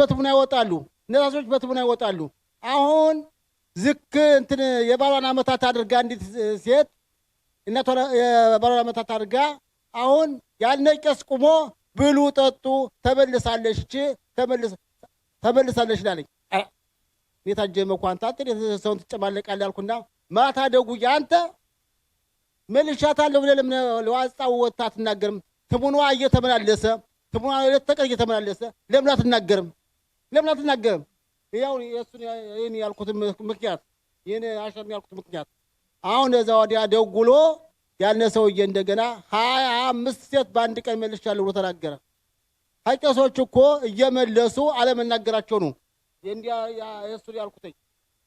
በትሙና ይወጣሉ። አሁን ዝክ እንትን የባሏን ዓመታት አድርጋ እንዲት ሴት እናቷ የባሏን ዓመታት አድርጋ አሁን ያልነ ቄስ ቁሞ ብሉ ጠጡ ተመልሳለች ላለኝ የታጀ መኳንታት ሰውን ትጨማለቃለህ አልኩና ማታ ደጉዬ አንተ መልሻታለሁ ብለህ ለምን ለዋጻው ወጣ አትናገርም? ትሙኗ እየተመላለሰ ለምን አትናገርም? ያው ይሄን ያልኩት ምክንያት አሁን እዛ ወዲያ ደውሎ ያነ ሰውዬ እንደገና 25 ሴት በአንድ ቀን መልሻለሁ ብሎ ተናገረ። ቄሶች እኮ እየመለሱ አለመናገራቸው ነው እንዲያ የሱ ያልኩት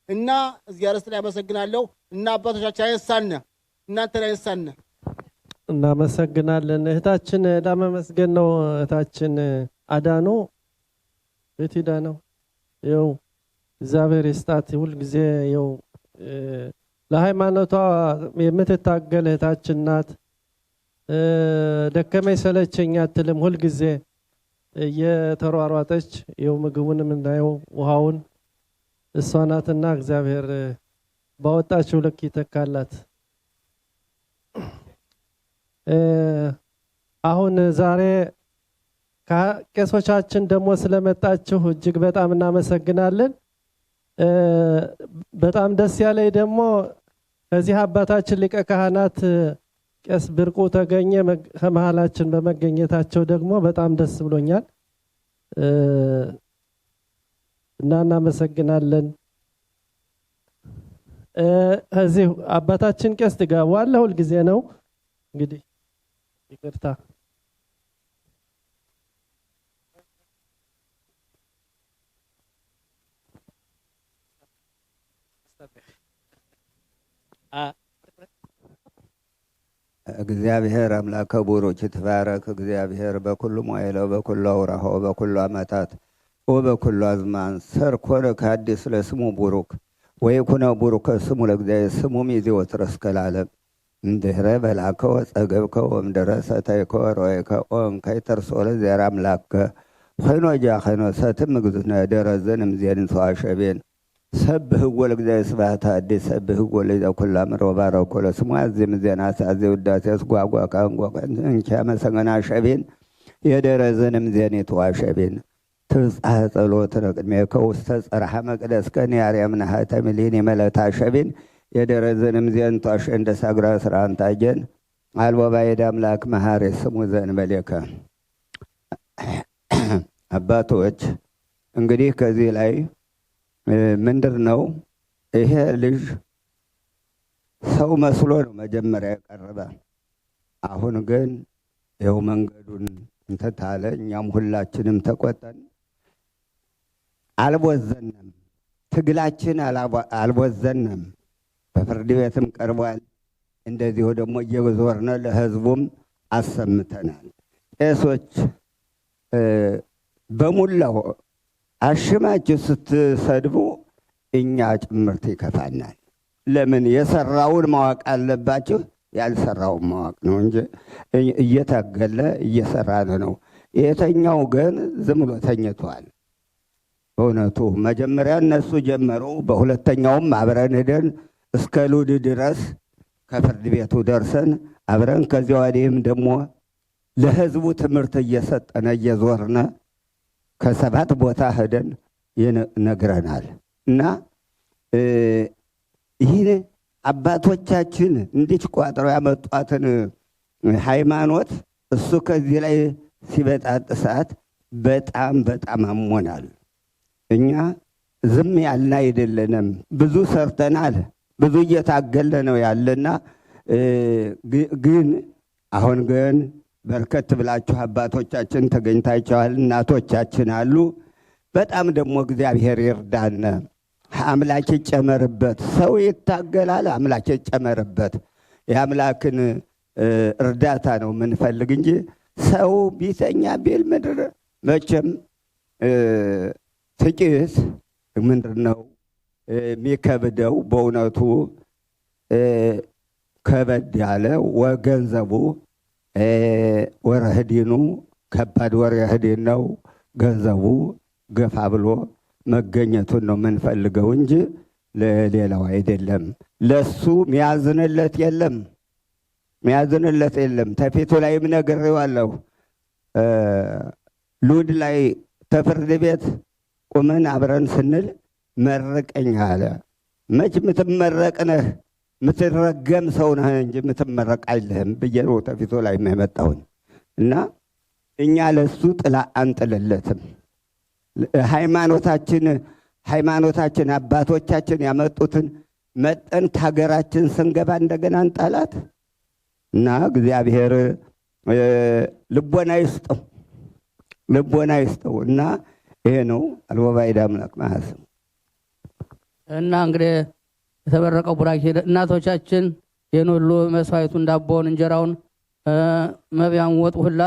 እና እዚያ ረስት ላይ አመሰግናለሁ እና አባቶቻችን አይሳነ እናንተ ላይ አይሳነ እናመሰግናለን። እህታችን ለማመስገን ነው። እህታችን አዳኑ ቤት ሄዳ ነው። ይኸው እግዚአብሔር ይስጣት። ሁል ጊዜ ይኸው ለሃይማኖቷ የምትታገል እህታችን ናት። ደከመኝ ሰለቸኝ አትልም። ሁል ጊዜ እየተሯሯጠች ይኸው ምግቡንም እንዳየው ውሃውን እሷ ናትና እግዚአብሔር ባወጣችው ልክ ይተካላት። አሁን ዛሬ ቄሶቻችን ደግሞ ስለመጣችሁ እጅግ በጣም እናመሰግናለን። በጣም ደስ ያለኝ ደግሞ ከዚህ አባታችን ሊቀ ካህናት ቄስ ብርቁ ተገኘ ከመሃላችን በመገኘታቸው ደግሞ በጣም ደስ ብሎኛል እና እናመሰግናለን። እዚህ አባታችን ቄስ ትጋቡ አለ ሁል ጊዜ ነው እንግዲህ ይቅርታ እግዚአብሔር አምላከ ቡሩክ ይትባረክ። እግዚአብሔር በኩሉ ሞይለው በኩሉ አውራሆ በኩሉ አመታት ወበኩሉ አዝማን ሰርኮነ ከአዲስ ለስሙ ቡሩክ ወይኩነ ቡሩክ ስሙ ለእግዚአብሔር ስሙ ሚዜ ወትረስ ከላለም እንድህረ በላከ ወጸገብከ ወምድረ ሰተይከ ወሮይከ ከይተርሶ ለእግዚአብሔር አምላከ ኸይኖ ጃ ኸይኖ ሰትም ግዝነ ደረዘን እምዜን ሰዋሸቤን ሰብህዎ ለእግዚአብሔር ስብሐተ አዲስ ሰብህዎ ለዘኩላ ምሮ ባረኮ ለስሙ አዜም ዜና ሳዜ ውዳሴ ስጓጓ ካንጓ እንቻ መሰገና ሸቤን የደረዘንም ዜኔ ተዋሸቤን ትብጻሕ ጸሎት ቅድሜከ ውስተ ጸርሐ መቅደስ ከንያርያም ነሐተ ሚሊን የመለታ ሸቤን የደረዘንም ዜን ቷሽ እንደ ሳግራ ስራንታጀን አልቦ ባይድ አምላክ መሐሪ ስሙ ዘእንበሌከ። አባቶች እንግዲህ ከዚህ ላይ ምንድር ነው ይሄ ልጅ ሰው መስሎ ነው መጀመሪያ የቀረበ። አሁን ግን ይኸው መንገዱን እንተታለ እኛም ሁላችንም ተቆጠን አልቦዘንም፣ ትግላችን አልቦዘንም። በፍርድ ቤትም ቀርቧል። እንደዚሁ ደግሞ እየዞርነ ለህዝቡም አሰምተናል። ቄሶች በሙላው አሽማችሁ ስትሰድቡ እኛ ጭምርት ይከፋናል። ለምን የሰራውን ማወቅ አለባችሁ፣ ያልሰራውን ማወቅ ነው እንጂ እየታገለ እየሰራን ነው። የተኛው ግን ዝም ብሎ ተኝቷል። በእውነቱ መጀመሪያ እነሱ ጀመሩ። በሁለተኛውም አብረን ሄደን እስከ ሉድ ድረስ ከፍርድ ቤቱ ደርሰን አብረን ከዚያ ወዲህም ደግሞ ለህዝቡ ትምህርት እየሰጠነ እየዞርነ ከሰባት ቦታ ሄደን ይነግረናል። እና ይህ አባቶቻችን እንዲች ቋጥረው ያመጧትን ሃይማኖት እሱ ከዚህ ላይ ሲበጣጥሳት በጣም በጣም አሞናል። እኛ ዝም ያልን አይደለንም። ብዙ ሰርተናል፣ ብዙ እየታገለ ነው ያለና ግን አሁን ግን በርከት ብላችሁ አባቶቻችን ተገኝታችኋል። እናቶቻችን አሉ። በጣም ደግሞ እግዚአብሔር ይርዳን። አምላክ ይጨመርበት። ሰው ይታገላል፣ አምላክ ይጨመርበት። የአምላክን እርዳታ ነው የምንፈልግ እንጂ ሰው ቢተኛ ቢል ምድር መቼም ጥቂት ምንድር ነው የሚከብደው። በእውነቱ ከበድ ያለ ወገንዘቡ ወረህዲኑ ከባድ ወረህዲን ነው። ገንዘቡ ገፋ ብሎ መገኘቱን ነው የምንፈልገው እንጂ ለሌላው አይደለም። ለሱ ሚያዝንለት የለም፣ ሚያዝንለት የለም። ተፊቱ ላይም ነግሬዋለሁ። ሉድ ላይ ተፍርድ ቤት ቁመን አብረን ስንል መረቀኝ አለ። መች ምትመረቅ ነህ? ምትረገም ሰው ነህ እንጂ ምትመረቅ አይልህም ብዬ ነው ተፊቱ ላይ የመጣውን እና እኛ ለሱ ጥላ አንጥልለትም። ሃይማኖታችን አባቶቻችን ያመጡትን መጠን ታገራችን ስንገባ እንደገና እንጣላት እና እግዚአብሔር ልቦና ይስጠው። ልቦና ይስጠው እና ይሄ ነው አልወባይድ አምላክ ማለት ነው። እና እንግዲህ የተበረቀው ቡራኬ እናቶቻችን ይህን ሁሉ መስዋዕቱን ዳቦውን እንጀራውን መብያን ወጥ ሁላ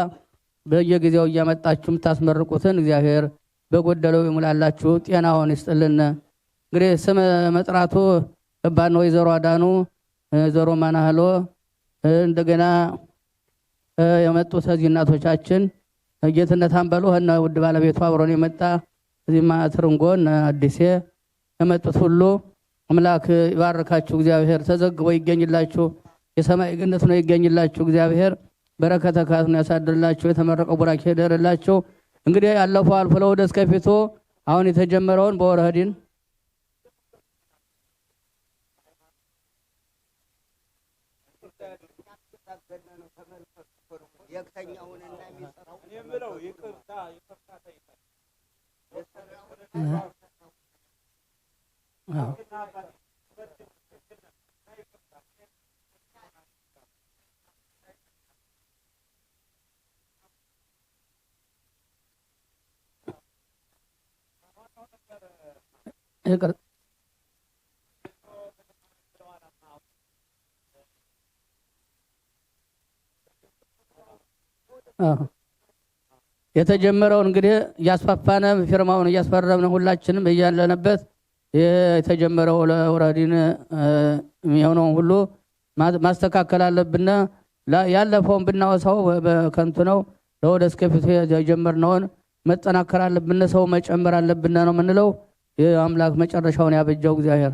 በየጊዜው እያመጣችሁ የምታስመርቁትን እግዚአብሔር በጎደለው ይሙላላችሁ፣ ጤናውን ይስጥልን። እንግዲህ ስም መጥራቱ ከባድ ነው። ወይዘሮ አዳኑ፣ ወይዘሮ ማናህሎ እንደገና የመጡት እዚህ እናቶቻችን ጌትነት አንበሉ እና ውድ ባለቤቱ አብሮን የመጣ እዚህ ትርንጎን አዲሴ የመጡት ሁሉ አምላክ ይባርካችሁ። እግዚአብሔር ተዘግቦ ይገኝላችሁ፣ የሰማይ ገነት ነው ይገኝላችሁ። እግዚአብሔር በረከተ ካህን ያሳድርላችሁ፣ የተመረቀው ቡራኬ ይደርላችሁ። እንግዲህ ያለፈው አልፎ ለወደ እስከፊቱ አሁን የተጀመረውን በወረህዲን የተጀመረውን እንግዲህ እያስፋፋነ ፊርማውን እያስፈረምን ሁላችንም እያለንበት የተጀመረው ለወረዲን የሚሆነውን ሁሉ ማስተካከል አለብን። ያለፈውን ብናወሳው በከንቱ ነው። ለወደ እስከፊቱ የጀመርነውን መጠናከር አለብን፣ ሰው መጨመር አለብን ነው የምንለው። የአምላክ መጨረሻውን ያበጀው እግዚአብሔር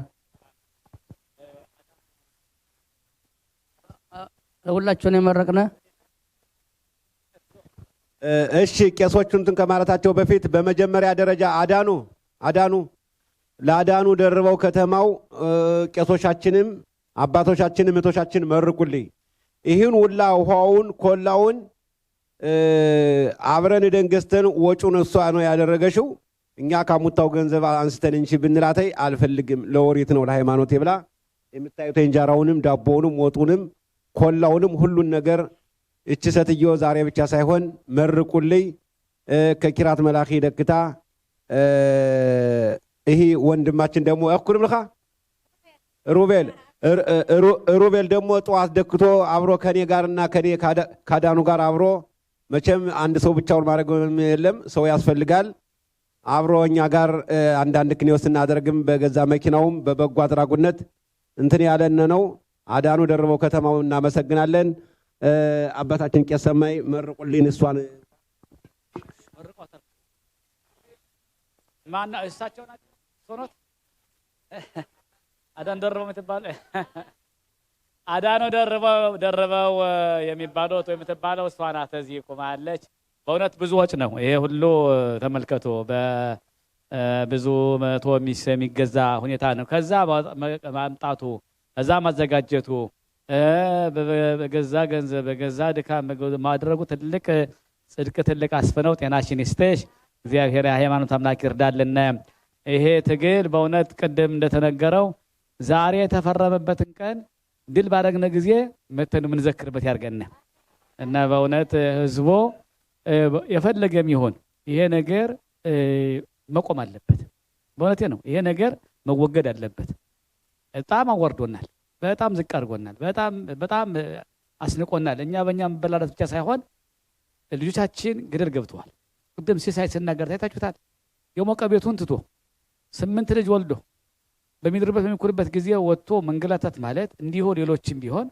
ሁላችሁን የመረቅነ። እሺ ቄሶቹን እንትን ከማለታቸው በፊት በመጀመሪያ ደረጃ አዳኑ ለአዳኑ ደርበው ከተማው ቄሶቻችንም አባቶቻችንም እህቶቻችን መርቁልኝ። ይህን ሁላ ውሃውን ኮላውን አብረን ደንገስተን ወጩን እሷ ነው ያደረገሽው። እኛ ካሙታው ገንዘብ አንስተን እንጂ ብንላተይ አልፈልግም፣ ለወሪት ነው ለሃይማኖት ብላ የምታዩት እንጀራውንም ዳቦውንም ወጡንም ኮላውንም ሁሉን ነገር እቺ ሴትዮ ዛሬ ብቻ ሳይሆን መርቁልኝ። ከኪራት መላኺ ደክታ ይሄ ወንድማችን ደግሞ እኩል ብልኻ ሩቤል ደግሞ ጠዋት ደክቶ አብሮ ከኔ ጋርና ከኔ ካዳኑ ጋር አብሮ መቼም አንድ ሰው ብቻውን ማድረግ የለም፣ ሰው ያስፈልጋል። አብሮ እኛ ጋር አንዳንድ ክንዮስ እናደርግም በገዛ መኪናውም በበጎ አድራጎት እንትን ያለን ነው። አዳኑ ደርበው ከተማው እናመሰግናለን። አባታችን ቄስ ሰማይ መርቁልኝ። እሷን ማና እሳቸው ናቸው ሶኖት አዳን ደርበው የምትባል አዳኑ ደርበው የሚባለው የምትባለው እሷ ናት። እዚህ ቆማለች። በእውነት ብዙ ወጭ ነው ይሄ ሁሉ ተመልከቱ። በብዙ መቶ የሚገዛ ሁኔታ ነው። ከዛ ማምጣቱ ከዛ ማዘጋጀቱ በገዛ ገንዘብ በገዛ ድካም ማድረጉ ትልቅ ጽድቅ ትልቅ አስፈነው። ጤናሽን ይስጥሽ እግዚአብሔር፣ የሃይማኖት አምላክ ይርዳልን። ይሄ ትግል በእውነት ቅድም እንደተነገረው ዛሬ የተፈረመበትን ቀን ድል ባደረግነ ጊዜ መተን የምንዘክርበት ያርገን እና በእውነት ህዝቦ የፈለገም ይሆን ይሄ ነገር መቆም አለበት። በእውነቴ ነው። ይሄ ነገር መወገድ አለበት። በጣም አወርዶናል፣ በጣም ዝቅ አድርጎናል፣ በጣም አስንቆናል። እኛ በእኛ መበላለት ብቻ ሳይሆን ልጆቻችን ገደል ገብተዋል። ቅድም ሲሳይ ስናገር ታይታችሁታል። የሞቀ ቤቱን ትቶ 8 ልጅ ወልዶ በሚድርበት በሚኩርበት ጊዜ ወጥቶ መንገላታት ማለት እንዲሁ ሌሎችም ቢሆን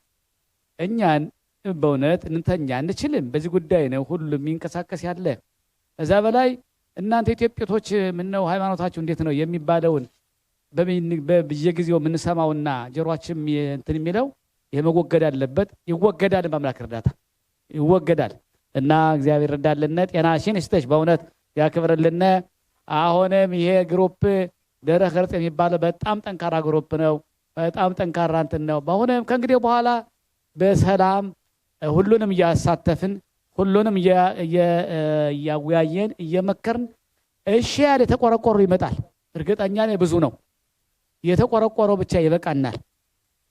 እኛን በእውነት እንተኛ አንችልም። በዚህ ጉዳይ ነው ሁሉ የሚንቀሳቀስ ያለ። እዛ በላይ እናንተ ኢትዮጵያቶች ምነው ሃይማኖታችሁ እንዴት ነው የሚባለውን በየጊዜው የምንሰማውና ጆሮአችን እንትን የሚለው ይሄ መወገድ አለበት። ይወገዳል፣ በአምላክ እርዳታ ይወገዳል እና እግዚአብሔር ይርዳልን። ጤናሽን ይስጥሽ፣ በእውነት ያክብርልን። አሁንም ይሄ ግሩፕ ደረ ኸርጽ የሚባለው በጣም ጠንካራ ግሩፕ ነው። በጣም ጠንካራ እንትን ነው። በአሁንም ከእንግዲህ በኋላ በሰላም ሁሉንም እያሳተፍን ሁሉንም እያወያየን እየመከርን እሺ ያለ የተቆረቆሩ ይመጣል። እርግጠኛ ነኝ ብዙ ነው። የተቆረቆረው ብቻ ይበቃናል።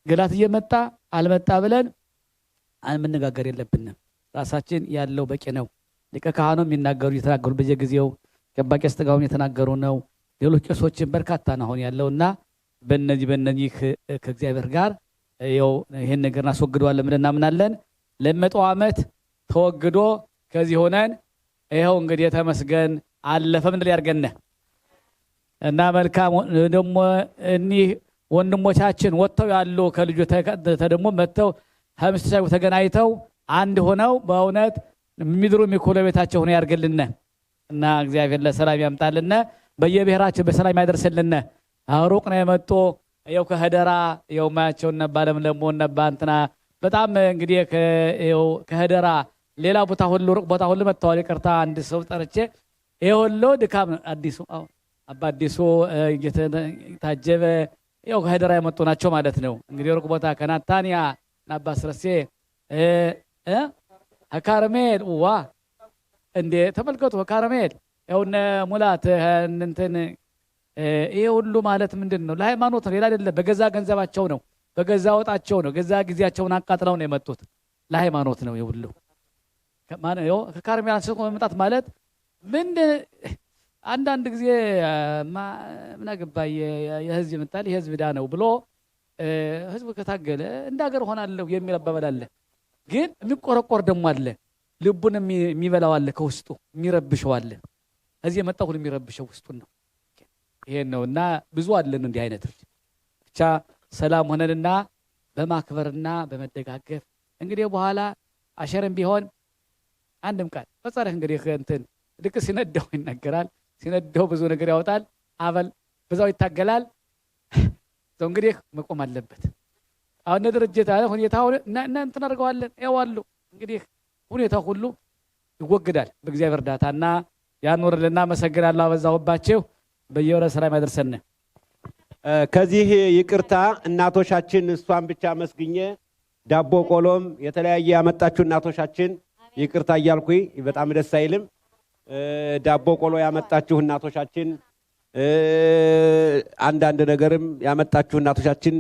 ግላት እየመጣ አልመጣ ብለን መነጋገር የለብንም። ራሳችን ያለው በቂ ነው። ሊቀ ካህኑ የሚናገሩ እየተናገሩ በየጊዜው ገባ ቄስ ጥጋውን የተናገሩ ነው። ሌሎች ቄሶችን በርካታ ነው አሁን ያለውና በእነዚህ ከእግዚአብሔር ጋር ይሄን ነገር እናስወግደዋለን ብለን እናምናለን። ለመጣው ዓመት ተወግዶ ከዚህ ሆነን ይኸው እንግዲህ ተመስገን አለፈ ምን ያርገነ እና መልካም ደግሞ እኒህ ወንድሞቻችን ወጥተው ያሉ ከልጁ ደግሞ መጥተው ሀምስት ተገናኝተው አንድ ሆነው በእውነት የሚድሩ የሚኮለ ቤታቸው ሆነ ያርግልነ እና እግዚአብሔር ለሰላም ያምጣልነ በየብሔራችን በሰላም ያደርስልነ። ሩቅ ነው የመጡ ይኸው ከህደራ ይኸው ማያቸው ነባለም ለሞ ነባ እንትና በጣም እንግዲህ ከህደራ ሌላ ቦታ ሁሉ ሩቅ ቦታ ሁሉ መጥተዋል። ይቅርታ አንድ ሰው ጠርቼ ይሄ ሁሉ ድካም አዲሱ አባ አዲሱ ታጀበ ይኸው ከህደራ የመጡ ናቸው ማለት ነው። እንግዲህ ሩቅ ቦታ ከናታንያ ናባ ስረሴ ከካርሜል ዋ እንዴ ተመልከቱ ከካርሜል ይኸውነ ሙላት እንትን ይሄ ሁሉ ማለት ምንድን ነው? ለሃይማኖት ነው፣ ሌላ አይደለም። በገዛ ገንዘባቸው ነው፣ በገዛ ወጣቸው ነው፣ ገዛ ጊዜያቸውን አቃጥለው ነው የመጡት። ለሃይማኖት ነው ይሁሉ ከካርሜል አንስቶ መምጣት ማለት ምን አንዳንድ ጊዜ ምን አገባኝ የህዝብ ይመጣል የህዝብ ዳ ነው ብሎ ህዝብ ከታገለ እንደ ሀገር ሆናለሁ የሚል አባባል አለ። ግን የሚቆረቆር ደግሞ አለ፣ ልቡን የሚበላው አለ፣ ከውስጡ የሚረብሸው አለ። እዚህ የመጣው ሁሉ የሚረብሸው ውስጡን ነው። ይሄን ነውና ብዙ አለን እንዲህ አይነት ብቻ ሰላም ሆነንና በማክበርና በመደጋገፍ እንግዲህ በኋላ አሸርም ቢሆን አንድም ቃል በጸረህ እንግዲህ እንትን ልክ ሲነደው ይናገራል፣ ሲነደው ብዙ ነገር ያወጣል፣ አበል በዛው ይታገላል። ሰው እንግዲህ መቆም አለበት። አሁን ድርጅት አለ ሁኔታው እንትን አድርገዋለን ያዋሉ እንግዲህ ሁኔታው ሁሉ ይወግዳል በእግዚአብሔር እርዳታና ያኖርልና መሰግናለሁ። አበዛሁባችሁ። በየወረ ሰላም ያደርሰን። ከዚህ ይቅርታ እናቶቻችን እሷን ብቻ መስግኘ ዳቦ ቆሎም የተለያየ ያመጣችሁ እናቶቻችን ይቅርታ እያልኩኝ በጣም ደስ አይልም። ዳቦ ቆሎ ያመጣችሁ እናቶቻችን አንዳንድ ነገርም ያመጣችሁ እናቶቻችን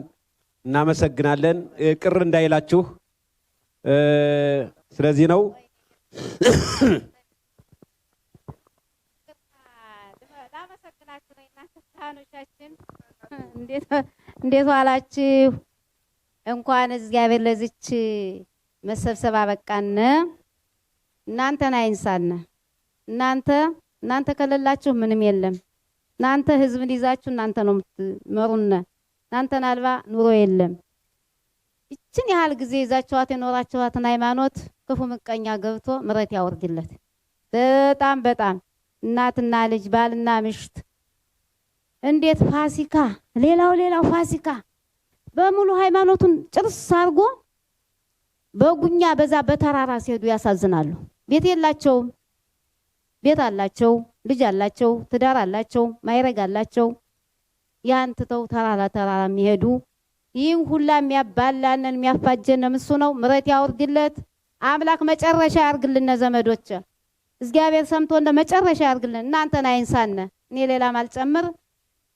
እናመሰግናለን። ቅር እንዳይላችሁ ስለዚህ ነው። እንዴት ዋላችሁ? እንኳን እግዚአብሔር ለዚች መሰብሰብ አበቃን። እናንተን አይንሳን። እናንተ ከሌላችሁ ምንም የለም። እናንተ ህዝብን ይዛችሁ እናንተ ነው የምትመሩን። እናንተን አልባ ኑሮ የለም። ይችን ያህል ጊዜ ይዛችኋት የኖራችኋትን ሃይማኖት ክፉ ምቀኛ ገብቶ ምረት ያወርድለት። በጣም እናትና ልጅ ባልና ምሽት እንዴት ፋሲካ ሌላው ፋሲካ በሙሉ ሃይማኖቱን ጭርስ አድርጎ በጉኛ በዛ በተራራ ሲሄዱ ያሳዝናሉ። ቤት የላቸውም። ቤት አላቸው፣ ልጅ አላቸው፣ ትዳር አላቸው፣ ማይረግ አላቸው። ያን ትተው ተራራ የሚሄዱ ይህን ሁላ የሚያባላንን የሚያፋጀንን እሱ ነው። ምረት ያወርድለት አምላክ። መጨረሻ ያርግልን ዘመዶች። እግዚአብሔር ሰምቶ እንደ መጨረሻ ያርግልን። እናንተን አይንሳነ። እኔ ሌላም አልጨምር።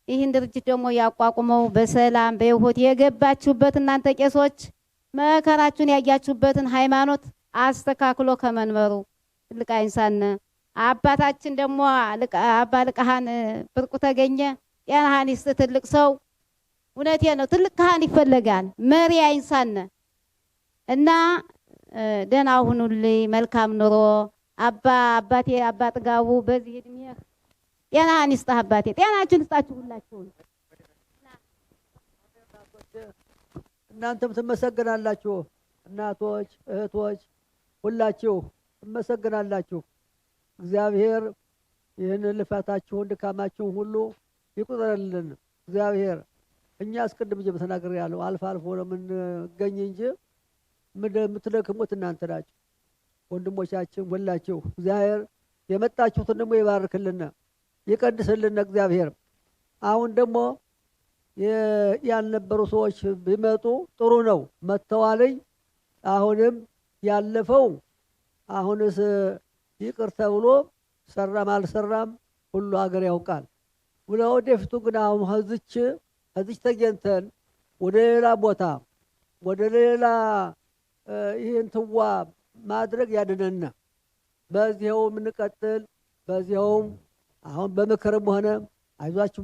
ይህን ድርጅት ደግሞ ያቋቁመው በሰላም በይሁት የገባችሁበት እናንተ ቄሶች መከራችሁን ያያችሁበትን ሃይማኖት አስተካክሎ ከመንበሩ ትልቅ አይንሳነ። አባታችን ደግሞ አባ ልቃሃን ብርቁ ተገኘ ጤናህን ይስጥ። ትልቅ ሰው እውነቴ ነው። ትልቅ ካህን ይፈለጋል። መሪ አይንሳነ እና ደህና ሁኑልኝ። መልካም ኑሮ። አባቴ አባ ጥጋቡ በዚህ እድሜ ጤናህን ይስጥ። አባቴ ጤናችሁን ይስጣችሁ ሁላችሁም። እናንተም ትመሰግናላችሁ። እናቶች፣ እህቶች ሁላችሁ ትመሰግናላችሁ። እግዚአብሔር ይህን ልፋታችሁን ድካማችሁን ሁሉ ይቁጠርልን። እግዚአብሔር እኛ አስቀድም ጀም ተናገር ያለው አልፎ ነው የምንገኝ እንጂ የምትደክሙት እናንተ ናችሁ። ወንድሞቻችን ሁላችሁ እግዚአብሔር የመጣችሁትን ደግሞ ይባርክልን ይቀድስልን እግዚአብሔር። አሁን ደግሞ ያልነበሩ ሰዎች ቢመጡ ጥሩ ነው። መተዋለኝ አሁንም ያለፈው አሁንስ ይቅር ተብሎ ሰራም አልሰራም ሁሉ ሀገር ያውቃል። ወደፊቱ ግን አሁን እዚች ተገኝተን ወደ ሌላ ቦታ ወደ ሌላ ይህን ትዋ ማድረግ ያድነና በዚያውም እንቀጥል። በዚያውም አሁን በምክርም ሆነ አይዟችሁ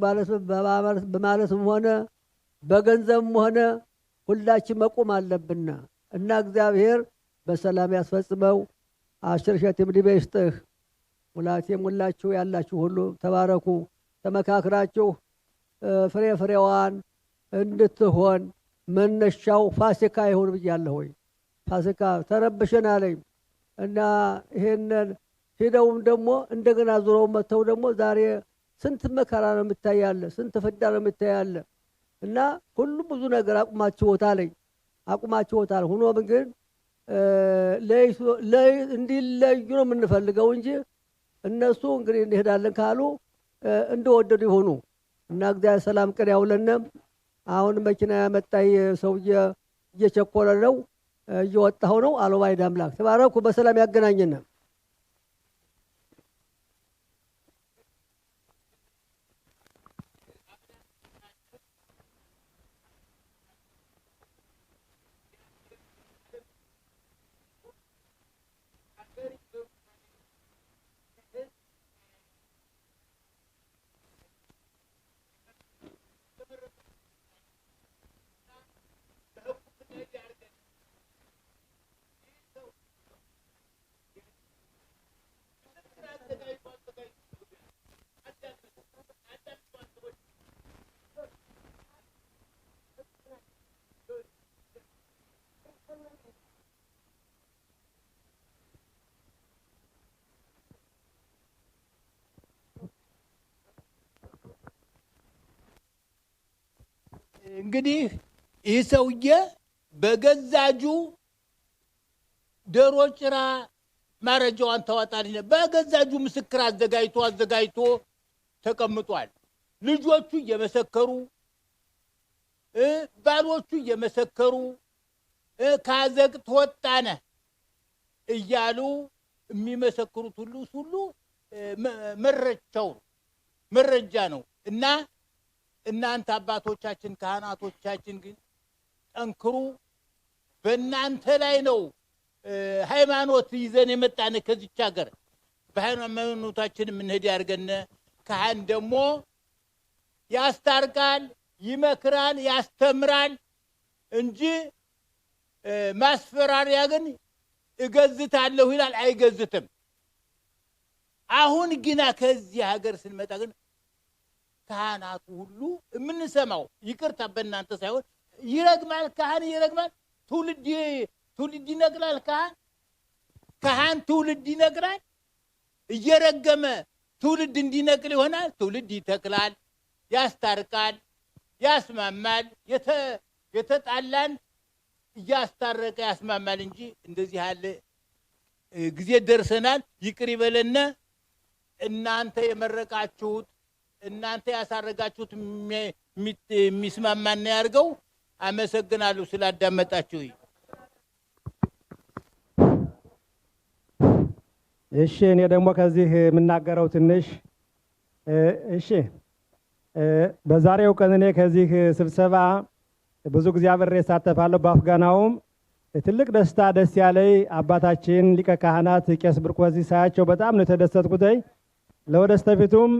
በማለትም ሆነ በገንዘብም ሆነ ሁላችን መቆም አለብና እና እግዚአብሔር በሰላም ያስፈጽመው። አሽርሸትም ዕድሜ ይስጥህ። ሙላቴም ሁላችሁ ያላችሁ ሁሉ ተባረኩ። ተመካክራችሁ ፍሬ ፍሬዋን እንድትሆን መነሻው ፋሲካ ይሁን ብያለሁ። ወይ ፋሲካ ተረብሸን አለኝ እና ይሄንን ሄደውም ደግሞ እንደገና ዙረው መተው ደግሞ ዛሬ ስንት መከራ ነው የምታያለ፣ ስንት ፍዳ ነው የምታያለ እና ሁሉም ብዙ ነገር አቁማችሁታል። ሆኖም ግን እንዲለዩ ነው የምንፈልገው እንጂ እነሱ እንግዲህ እንሄዳለን ካሉ እንደወደዱ ይሆኑ እና እግዚአብሔር ሰላም ቀን ያውለነ። አሁን መኪና ያመጣይ ሰውዬ እየቸኮለ ነው፣ እየወጣሁ ነው። አሎባይድ አምላክ ተባረኩ፣ በሰላም ያገናኘን። እንግዲህ ይህ ሰውዬ በገዛጁ ዶሮ ጭራ ማረጃዋን ታወጣልኝ በገዛጁ ምስክር አዘጋጅቶ ተቀምጧል። ልጆቹ እየመሰከሩ ባሎቹ እየመሰከሩ ካዘቅት ወጣነ እያሉ የሚመሰክሩት ሁሉ መረጃ ነው እና እናንተ አባቶቻችን ካህናቶቻችን ግን ጠንክሩ። በእናንተ ላይ ነው ሃይማኖት ይዘን የመጣነ ከዚች ሀገር በሃይማኖታችን የምንሄድ ያርገነ። ካህን ደግሞ ያስታርቃል፣ ይመክራል፣ ያስተምራል እንጂ ማስፈራሪያ ግን እገዝታለሁ ይላል፣ አይገዝትም። አሁን ግና ከዚህ ሀገር ስንመጣ ግን ካህናቱ ሁሉ የምንሰማው ይቅርታ በእናንተ ሳይሆን ይረግማል፣ ካህን ይረግማል፣ ትውልድ ይነቅላል። ካህን ትውልድ ይነቅላል፣ እየረገመ ትውልድ እንዲነቅል ይሆናል። ትውልድ ይተክላል፣ ያስታርቃል፣ ያስማማል፣ የተጣላን እያስታረቀ ያስማማል እንጂ እንደዚህ ያለ ጊዜ ደርሰናል። ይቅር ይበለነ። እናንተ የመረቃችሁት እናንተ ያሳረጋችሁት የሚስማማና ያርገው። አመሰግናለሁ ስላዳመጣችሁ። እሺ እኔ ደግሞ ከዚህ የምናገረው ትንሽ እሺ በዛሬው ቀን እኔ ከዚህ ስብሰባ ብዙ ጊዜ አብሬ እሳተፋለሁ። በአፍጋናውም ትልቅ ደስ ያለኝ አባታችን ሊቀ ካህናት ቄስ ብርቆ እዚህ ሳያቸው በጣም ነው የተደሰትኩት። ለወደስተፊቱም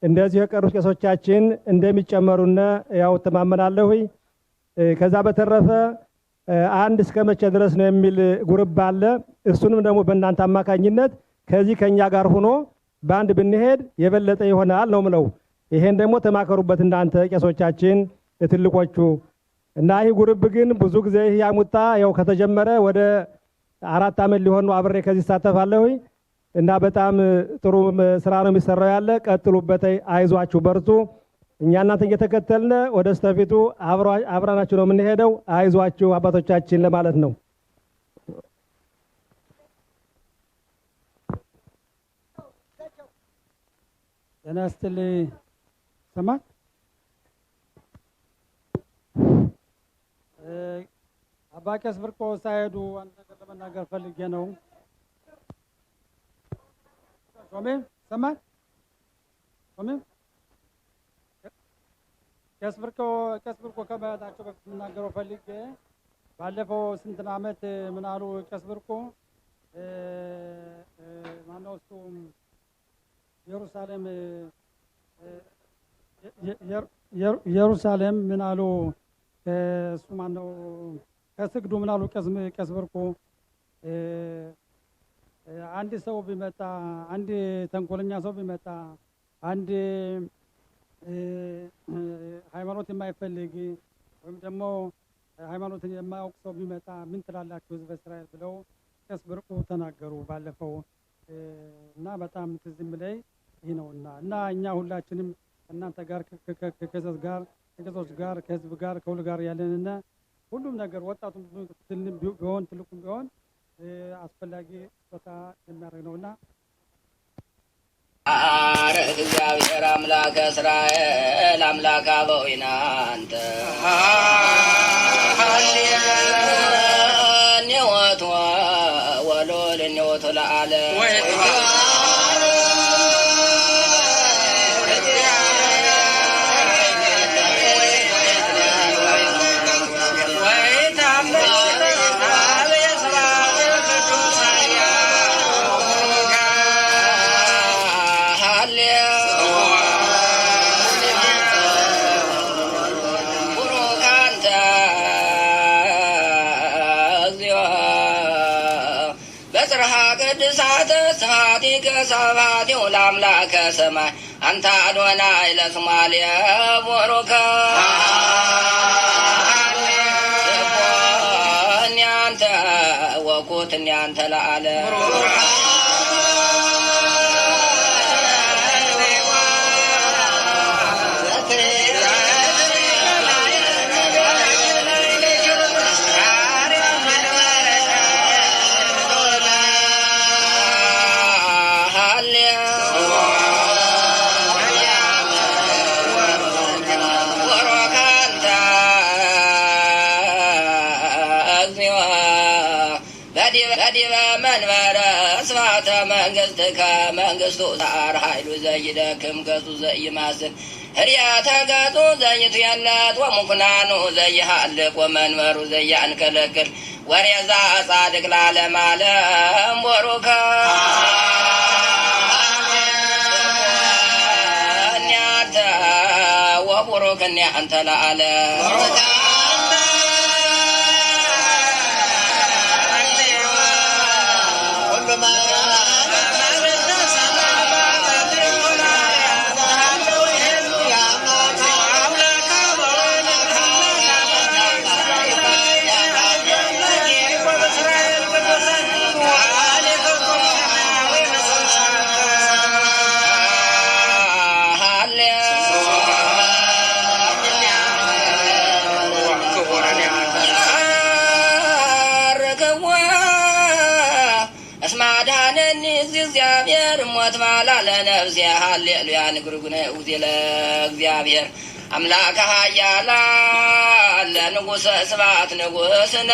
እንደዚህ የቀሩት ቄሶቻችን እንደሚጨመሩና ያው ተማመናለሁ። ከዛ በተረፈ አንድ እስከ መቼ ድረስ ነው የሚል ጉርብ አለ። እሱንም ደግሞ በእናንተ አማካኝነት ከዚህ ከኛ ጋር ሆኖ በአንድ ብንሄድ የበለጠ ይሆናል ነው ምለው። ይሄን ደግሞ ተማከሩበት እናንተ ቄሶቻችን ትልቆቹ እና ይህ ጉርብ ግን ብዙ ጊዜ ያሙጣ ያው ከተጀመረ ወደ 4 ዓመት ሊሆን ነው አብሬ ከዚህ ሳተፋለሁ እና በጣም ጥሩ ስራ ነው የሚሰራው ያለ። ቀጥሉበት፣ አይዟችሁ፣ በርቱ። እኛ እናንተ እየተከተልን ወደ ስተፊቱ አብራናችሁ ነው የምንሄደው። አይዟችሁ አባቶቻችን ለማለት ነው። ጤና ይስጥልኝ። ሰማት አባ ቄስ ብርቆ ሳይሄዱ አንድ ነገር ለመናገር ፈልጌ ነው። ሾሜ ሰማት ሾሜ ቄስ ብርቆ ከመሄዳቸው በፊት የምናገረው ፈልጌ ባለፈው ስንት ዓመት ምን አሉ ቄስ ብርቆ ማነው እሱም ኢየሩሳሌም ምን አሉ? እሱ ማነው ከስግዱ ምን አሉ? ቄስ ብርቁ አንድ ሰው ቢመጣ፣ አንድ ተንኮለኛ ሰው ቢመጣ፣ አንድ ሃይማኖት የማይፈልግ ወይም ደግሞ ሃይማኖትን የማያውቅ ሰው ቢመጣ ምን ትላላችሁ ህዝበ እስራኤል ብለው ቄስ ብርቁ ተናገሩ ባለፈው እና በጣም ትዝ የሚለኝ ይህ ነውና እና እኛ ሁላችንም እናንተ ጋር ከቄሶች ጋር ከህዝብ ጋር ከሁሉ ጋር ያለንና ሁሉም ነገር ወጣቱም ቢሆን ትልቁም ቢሆን አስፈላጊ ቦታ የሚያደርግ ነውና እግዚአብሔር አምላከ እስራኤል አምላከ አበዊነ አንተ ኒወት ወሎል ኒወት ለዓለም ከሰባቴው ለአምላከ ሰማይ አንተ አዶናይ ለስማልየ ቡሩከ እኒያንተ ወኩት እኒያንተ ለዓለም መንግስትከ መንግስቱ ዛር ኃይሉ ዘይደክም ገጹ ዘይማስን ህርያተ ገጹ ዘይትየለት ወሙኩናኑ ዘይሃልቅ ወመንበሩ ዘያንከለክል ወሬዛ ጻድቅ ለዓለመ ዓለም ቡሩከ እኒያንተ ወቡሩክ እኒያንተ ለዓለም ሞት ማላ ለነፍሴ ሃሌሉያ ንጉርጉነ ውዜ ለእግዚአብሔር አምላከ ኃያላን ለንጉሰ ስብሐት ንጉስነ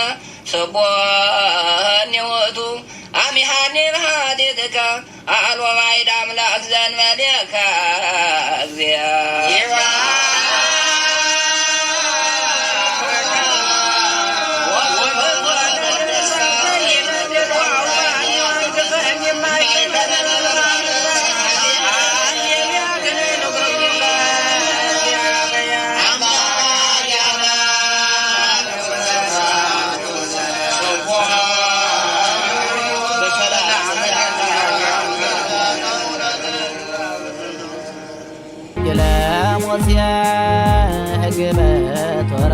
ስቦኒ ውእቱ አሚሃኒ በሃዲትከ አልቦ ባዕድ አምላክ ዘእንበሌከ እግዚአብሔር ሙሴ ሕግ በቶራ